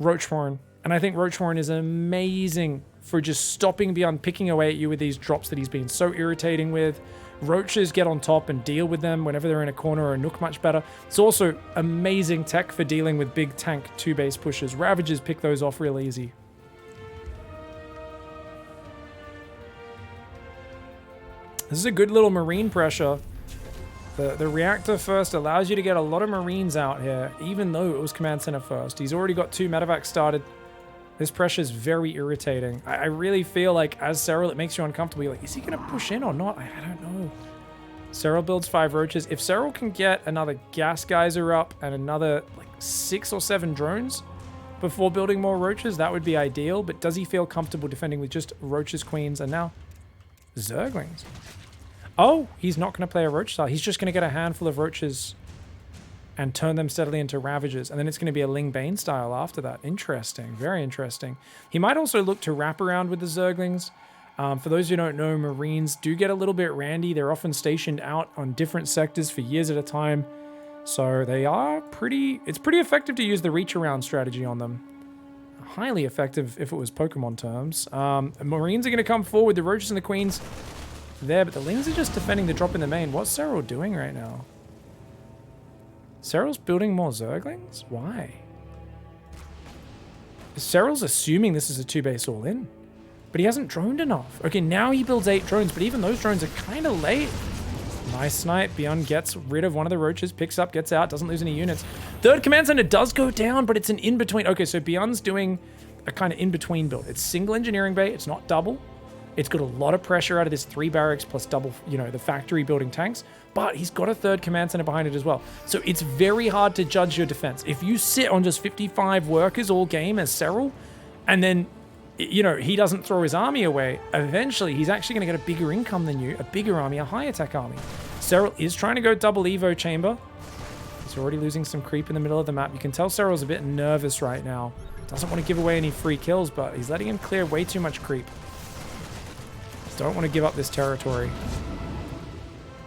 Roachhorn. And I think Roachhorn is amazing for just stopping Byun picking away at you with these drops that he's been so irritating with. Roaches get on top and deal with them whenever they're in a corner or a nook much better. It's also amazing tech for dealing with big tank 2-base pushes. Ravagers pick those off real easy. This is a good little marine pressure. The reactor first allows you to get a lot of marines out here, even though it was command center first. He's already got 2 medevacs started. This pressure is very irritating. I really feel like, as Serral, it makes you uncomfortable. You're like, is he going to push in or not? I don't know. Serral builds 5 roaches. If Serral can get another gas geyser up and another, like, 6 or 7 drones before building more roaches, that would be ideal. But does he feel comfortable defending with just roaches, queens, and now zerglings? Oh, he's not going to play a roach style. He's just going to get a handful of roaches and turn them steadily into ravagers. And then it's going to be a Ling Bane style after that. Interesting. Very interesting. He might also look to wrap around with the zerglings. For those who don't know, Marines do get a little bit randy. They're often stationed out on different sectors for years at a time. So they are it's pretty effective to use the reach around strategy on them. Highly effective if it was Pokemon terms. Marines are going to come forward. The roaches and the queens there, but the Lings are just defending the drop in the main. What's Serral doing right now? Serral's building more zerglings? Why? Serral's assuming this is a 2-base all-in, but he hasn't droned enough. Okay, now he builds 8 drones, but even those drones are kind of late. Nice snipe. Byun gets rid of one of the roaches, picks up, gets out, doesn't lose any units. Third command center does go down, but it's an in-between. Okay, so Byun's doing a kind of in-between build. It's single engineering bay. It's not double. It's got a lot of pressure out of this 3 barracks plus double, the factory building tanks, but he's got a 3rd command center behind it as well. So it's very hard to judge your defense. If you sit on just 55 workers all game as Serral, and then, he doesn't throw his army away, eventually he's actually going to get a bigger income than you, a bigger army, a high attack army. Serral is trying to go double Evo chamber. He's already losing some creep in the middle of the map. You can tell Serral's a bit nervous right now. Doesn't want to give away any free kills, but he's letting him clear way too much creep. Don't want to give up this territory.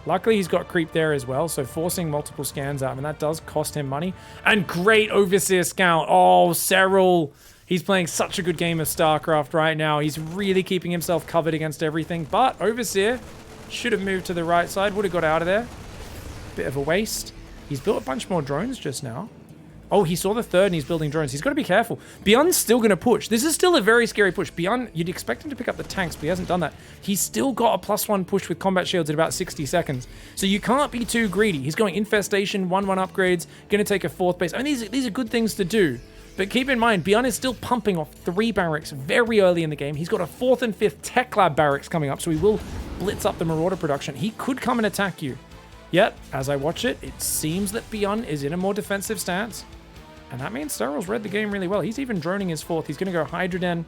Luckily, he's got creep there as well, so forcing multiple scans out, and that does cost him money. And great Overseer Scout. Oh, Serral. He's playing such a good game of StarCraft right now. He's really keeping himself covered against everything, but Overseer should have moved to the right side, would have got out of there. Bit of a waste. He's built a bunch more drones just now. Oh, he saw the 3rd and he's building drones. He's got to be careful. Byun's still going to push. This is still a very scary push. Byun, you'd expect him to pick up the tanks, but he hasn't done that. He's still got a +1 push with combat shields at about 60 seconds. So you can't be too greedy. He's going Infestation, 1-1 upgrades, going to take a 4th base. I mean, these are good things to do. But keep in mind, Byun is still pumping off 3 barracks very early in the game. He's got a 4th and 5th Tech Lab barracks coming up, so he will blitz up the Marauder production. He could come and attack you. Yet, as I watch it, it seems that Byun is in a more defensive stance. And that means Serral's read the game really well. He's even droning his 4th. He's going to go Hydra Den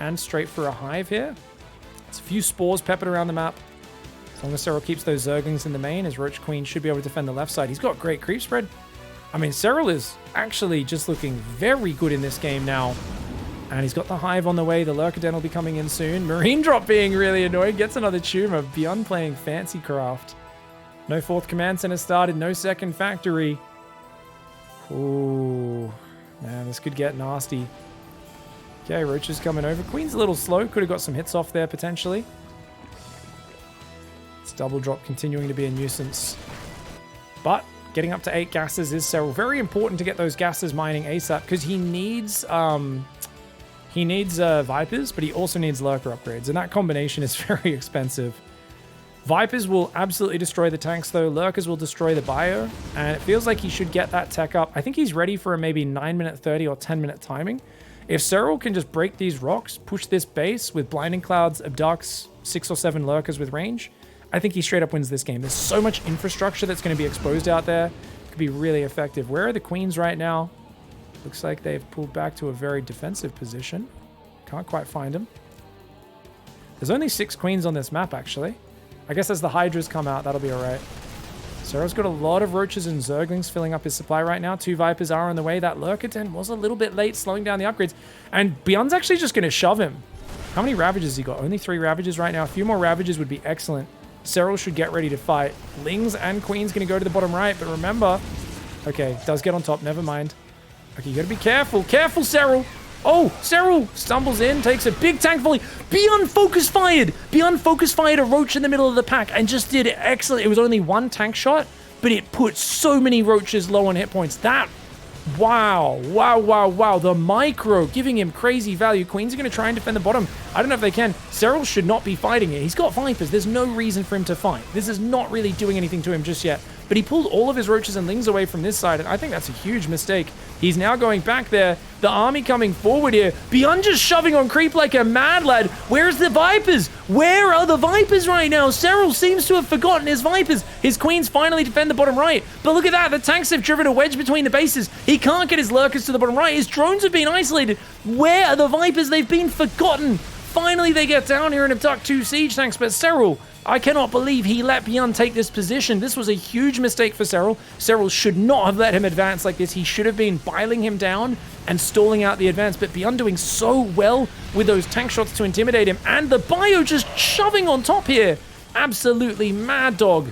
and straight for a hive here. There's a few spores peppered around the map. As long as Serral keeps those zerglings in the main, his Roach Queen should be able to defend the left side. He's got great creep spread. I mean, Serral is actually just looking very good in this game now. And he's got the hive on the way. The Lurker Den will be coming in soon. Marine Drop being really annoying. Gets another tumor. Byun playing Fancy Craft. No 4th command center started. No 2nd factory. Ooh, man, this could get nasty. Okay, Roach is coming over. Queen's a little slow. Could have got some hits off there, potentially. It's double drop continuing to be a nuisance. But getting up to 8 gases is Serral. Very important to get those gases mining ASAP, because he needs Vipers, but he also needs Lurker upgrades. And that combination is very expensive. Vipers will absolutely destroy the tanks, though. Lurkers will destroy the bio, and it feels like he should get that tech up. I think he's ready for a maybe 9-minute 30 or 10-minute timing. If Serral can just break these rocks, push this base with Blinding Clouds, abducts 6 or 7 Lurkers with range, I think he straight up wins this game. There's so much infrastructure that's going to be exposed out there. It could be really effective. Where are the queens right now? Looks like they've pulled back to a very defensive position. Can't quite find them. There's only 6 queens on this map, actually. I guess as the Hydras come out, that'll be all right. Serral's got a lot of roaches and zerglings filling up his supply right now. 2 vipers are on the way. That lurker den was a little bit late, slowing down the upgrades. And Byun's actually just going to shove him. How many ravages has he got? Only 3 ravages right now. A few more ravages would be excellent. Serral should get ready to fight. Lings and Queen's going to go to the bottom right, but remember... Okay, does get on top, never mind. Okay, you got to be careful. Careful, Serral! Oh, Serral stumbles in, takes a big tank volley. Byun focus fired! Byun focus fired a roach in the middle of the pack and just did excellent. It was only 1 tank shot, but it put so many roaches low on hit points. That... Wow, wow, wow, wow. The micro giving him crazy value. Queens are going to try and defend the bottom. I don't know if they can. Serral should not be fighting it. He's got vipers. There's no reason for him to fight. This is not really doing anything to him just yet. But he pulled all of his roaches and lings away from this side, and I think that's a huge mistake. He's now going back there. The army coming forward here. Byun just shoving on creep like a mad lad. Where's the vipers? Where are the vipers right now? Serral seems to have forgotten his vipers. His queens finally defend the bottom right. But look at that. The tanks have driven a wedge between the bases. He can't get his lurkers to the bottom right. His drones have been isolated. Where are the vipers? They've been forgotten. Finally, they get down here and abduct 2 siege tanks, but Serral, I cannot believe he let Byun take this position. This was a huge mistake for Serral. Serral should not have let him advance like this. He should have been biling him down and stalling out the advance, but Byun doing so well with those tank shots to intimidate him, and the bio just shoving on top here. Absolutely mad dog.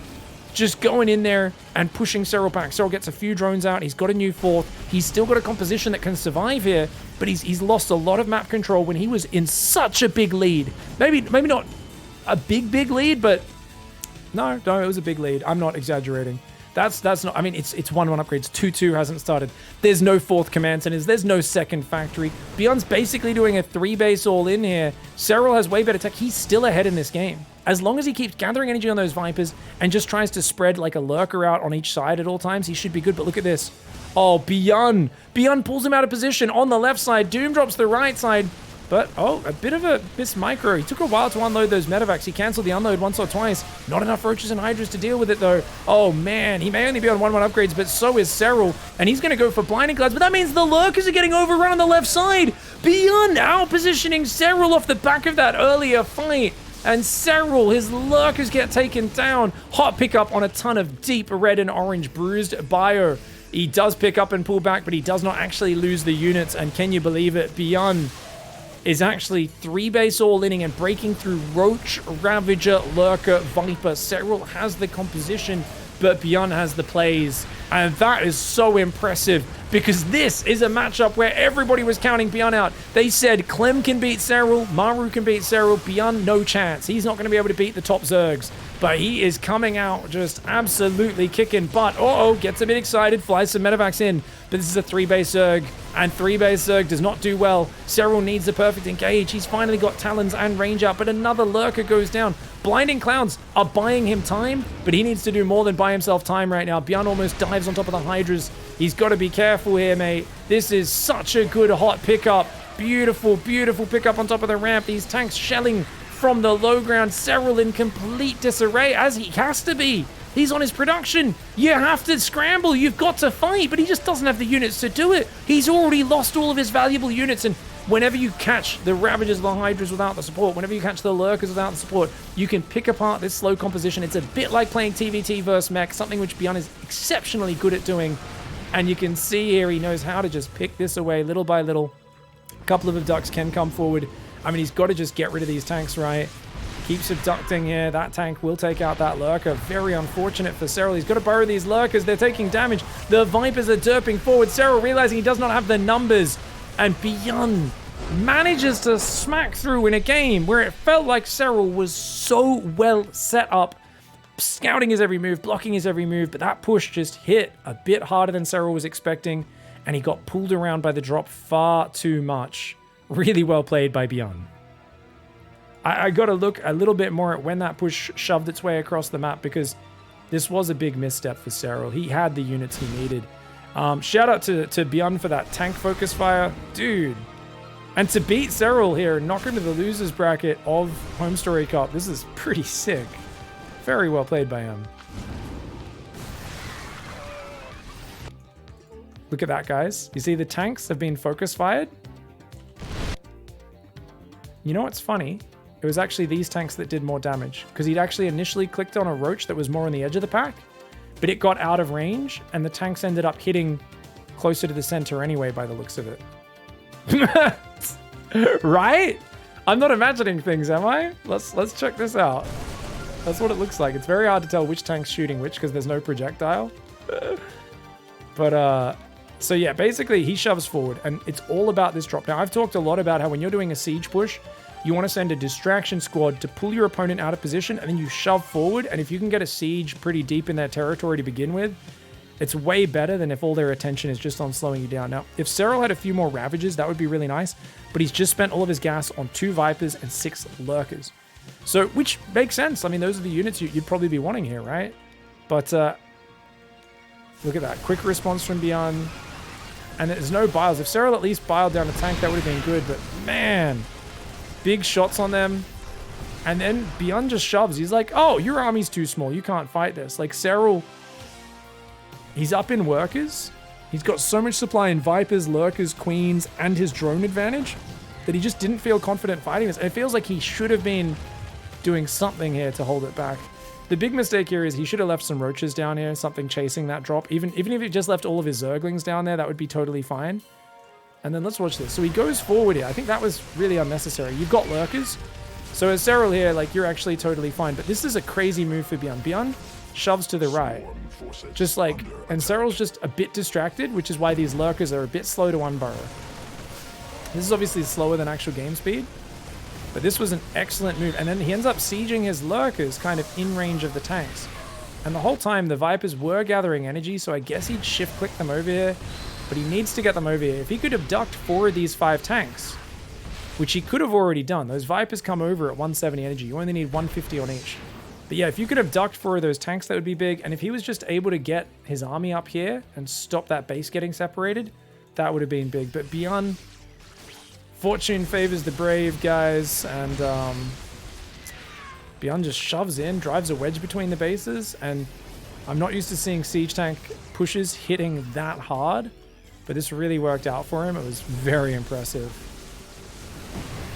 Just going in there and pushing Serral back. Serral gets a few drones out. He's got a new 4th. He's still got a composition that can survive here, but he's lost a lot of map control when he was in such a big lead. Maybe not a big lead, but no, it was a big lead. I'm not exaggerating. That's not, I mean, it's 1-1 upgrades. 2-2 hasn't started. There's no 4th command centers. There's no 2nd factory. Byun's basically doing a 3-base all in here. Serral has way better tech. He's still ahead in this game. As long as he keeps gathering energy on those vipers and just tries to spread like a lurker out on each side at all times, he should be good. But look at this. Oh, Byun. Byun pulls him out of position on the left side. Doom drops the right side. But, oh, a bit of a miss micro. He took a while to unload those medevacs. He canceled the unload once or twice. Not enough roaches and hydras to deal with it, though. Oh, man. He may only be on 1-1 upgrades, but so is Serral. And he's going to go for blinding clouds. But that means the lurkers are getting overrun on the left side. Byun out-positioning Serral off the back of that earlier fight. And Serral, his lurkers get taken down. Hot pickup on a ton of deep red and orange bruised bio. He does pick up and pull back, but he does not actually lose the units. And can you believe it? Byun is actually 3-base all-inning and breaking through Roach, Ravager, Lurker, Viper. Serral has the composition, but Byun has the plays. And that is so impressive, because this is a matchup where everybody was counting Byun out. They said Clem can beat Serral, Maru can beat Serral, Byun, no chance. He's not going to be able to beat the top Zergs. But he is coming out just absolutely kicking butt. Uh-oh, gets a bit excited, flies some medevacs in. But this is a 3-base Zerg, and 3-base Zerg does not do well. Serral needs the perfect engage. He's finally got Talons and range out, but another Lurker goes down. Blinding Clouds are buying him time, but he needs to do more than buy himself time right now. Byun almost dives on top of the Hydras. He's got to be careful here, mate. This is such a good hot pickup. Beautiful, beautiful pickup on top of the ramp. These tanks shelling from the low ground. Serral in complete disarray, as he has to be. He's on his production. You have to scramble. You've got to fight, but he just doesn't have the units to do it. He's already lost all of his valuable units, and whenever you catch the Ravagers of the Hydras without the support, whenever you catch the Lurkers without the support, you can pick apart this slow composition. It's a bit like playing TVT versus Mech, something which Byun is exceptionally good at doing. And you can see here he knows how to just pick this away little by little. A couple of abducts can come forward. I mean, he's got to just get rid of these tanks, right? Keeps abducting here. That tank will take out that Lurker. Very unfortunate for Serral. He's got to burrow these Lurkers. They're taking damage. The Vipers are derping forward. Serral realizing he does not have the numbers. And Byun manages to smack through in a game where it felt like Serral was so well set up, scouting his every move, blocking his every move, but that push just hit a bit harder than Serral was expecting, and he got pulled around by the drop far too much. Really well played by Byun. I got to look a little bit more at when that push shoved its way across the map, because this was a big misstep for Serral. He had the units he needed. Shout out to Byun for that tank focus fire. Dude. And to beat Serral here, knock him to the losers bracket of HomeStory Cup. This is pretty sick. Very well played by him. Look at that, guys. You see the tanks have been focus fired? You know what's funny? It was actually these tanks that did more damage, because he'd actually initially clicked on a Roach that was more on the edge of the pack, but it got out of range, and the tanks ended up hitting closer to the center anyway by the looks of it. Right? I'm not imagining things, am I? Let's check this out. That's what it looks like. It's very hard to tell which tank's shooting which because there's no projectile. But, so yeah, basically he shoves forward and it's all about this drop. Now, I've talked a lot about how when you're doing a siege push, you want to send a distraction squad to pull your opponent out of position and then you shove forward. And if you can get a siege pretty deep in their territory to begin with, it's way better than if all their attention is just on slowing you down. Now, if Serral had a few more Ravages, that would be really nice. But he's just spent all of his gas on 2 Vipers and 6 Lurkers. So, which makes sense. I mean, those are the units you'd probably be wanting here, right? But, look at that. Quick response from Byun. And there's no biles. If Serral at least biled down the tank, that would have been good. But, man, big shots on them. And then Byun just shoves. He's like, oh, your army's too small. You can't fight this. Like, Serral... He's up in workers. He's got so much supply in Vipers, Lurkers, Queens, and his drone advantage that he just didn't feel confident fighting this. And it feels like he should have been doing something here to hold it back. The big mistake here is he should have left some roaches down here, something chasing that drop. Even if he just left all of his Zerglings down there, that would be totally fine. And then let's watch this. So he goes forward here. I think that was really unnecessary. You've got Lurkers. So as Serral here, like, you're actually totally fine. But this is a crazy move for Byun. Byun shoves to the right. Just like, and Serral's just a bit distracted, which is why these Lurkers are a bit slow to unburrow. This is obviously slower than actual game speed, but this was an excellent move. And then he ends up sieging his Lurkers kind of in range of the tanks. And the whole time the Vipers were gathering energy, so I guess he'd shift click them over here, but he needs to get them over here. If he could abduct 4 of these 5 tanks, which he could have already done, those Vipers come over at 170 energy. You only need 150 on each. But yeah, if you could abduct 4 of those tanks, that would be big. And if he was just able to get his army up here and stop that base getting separated, that would have been big. But Byun, fortune favors the brave, guys. And Byun just shoves in, drives a wedge between the bases. And I'm not used to seeing siege tank pushes hitting that hard. But this really worked out for him. It was very impressive.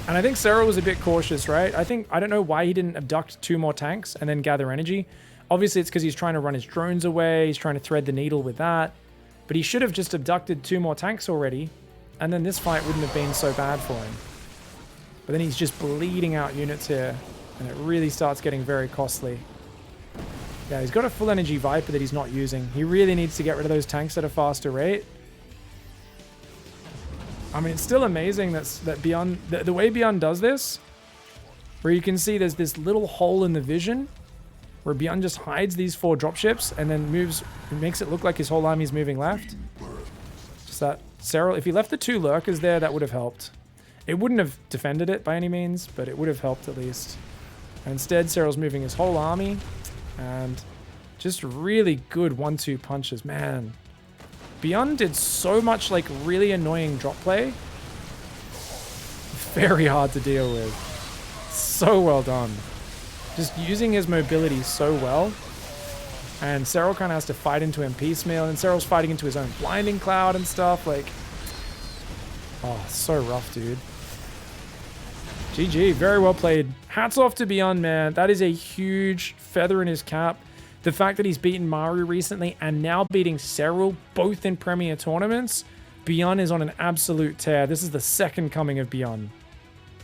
And I think Serral was a bit cautious, right? I don't know why he didn't abduct 2 more tanks and then gather energy. Obviously, it's because he's trying to run his drones away. He's trying to thread the needle with that. But he should have just abducted 2 more tanks already. And then this fight wouldn't have been so bad for him. But then he's just bleeding out units here. And it really starts getting very costly. Yeah, he's got a full energy Viper that he's not using. He really needs to get rid of those tanks at a faster rate. I mean, it's still amazing that Byun, the way Byun does this, where you can see there's this little hole in the vision, where Byun just hides these 4 dropships and then moves, and makes it look like his whole army's moving left. Just that Serral, if he left the 2 Lurkers there, that would have helped. It wouldn't have defended it by any means, but it would have helped at least. And instead, Serral's moving his whole army, and just really good 1-2 punches, man. Byun did so much, like, really annoying drop play. Very hard to deal with. So well done. Just using his mobility so well. And Serral kind of has to fight into him piecemeal. And Serral's fighting into his own blinding cloud and stuff. Like, oh, so rough, dude. GG. Very well played. Hats off to Byun, man. That is a huge feather in his cap. The fact that he's beaten Maru recently and now beating Serral, both in Premier tournaments, Byun is on an absolute tear. This is the second coming of Byun.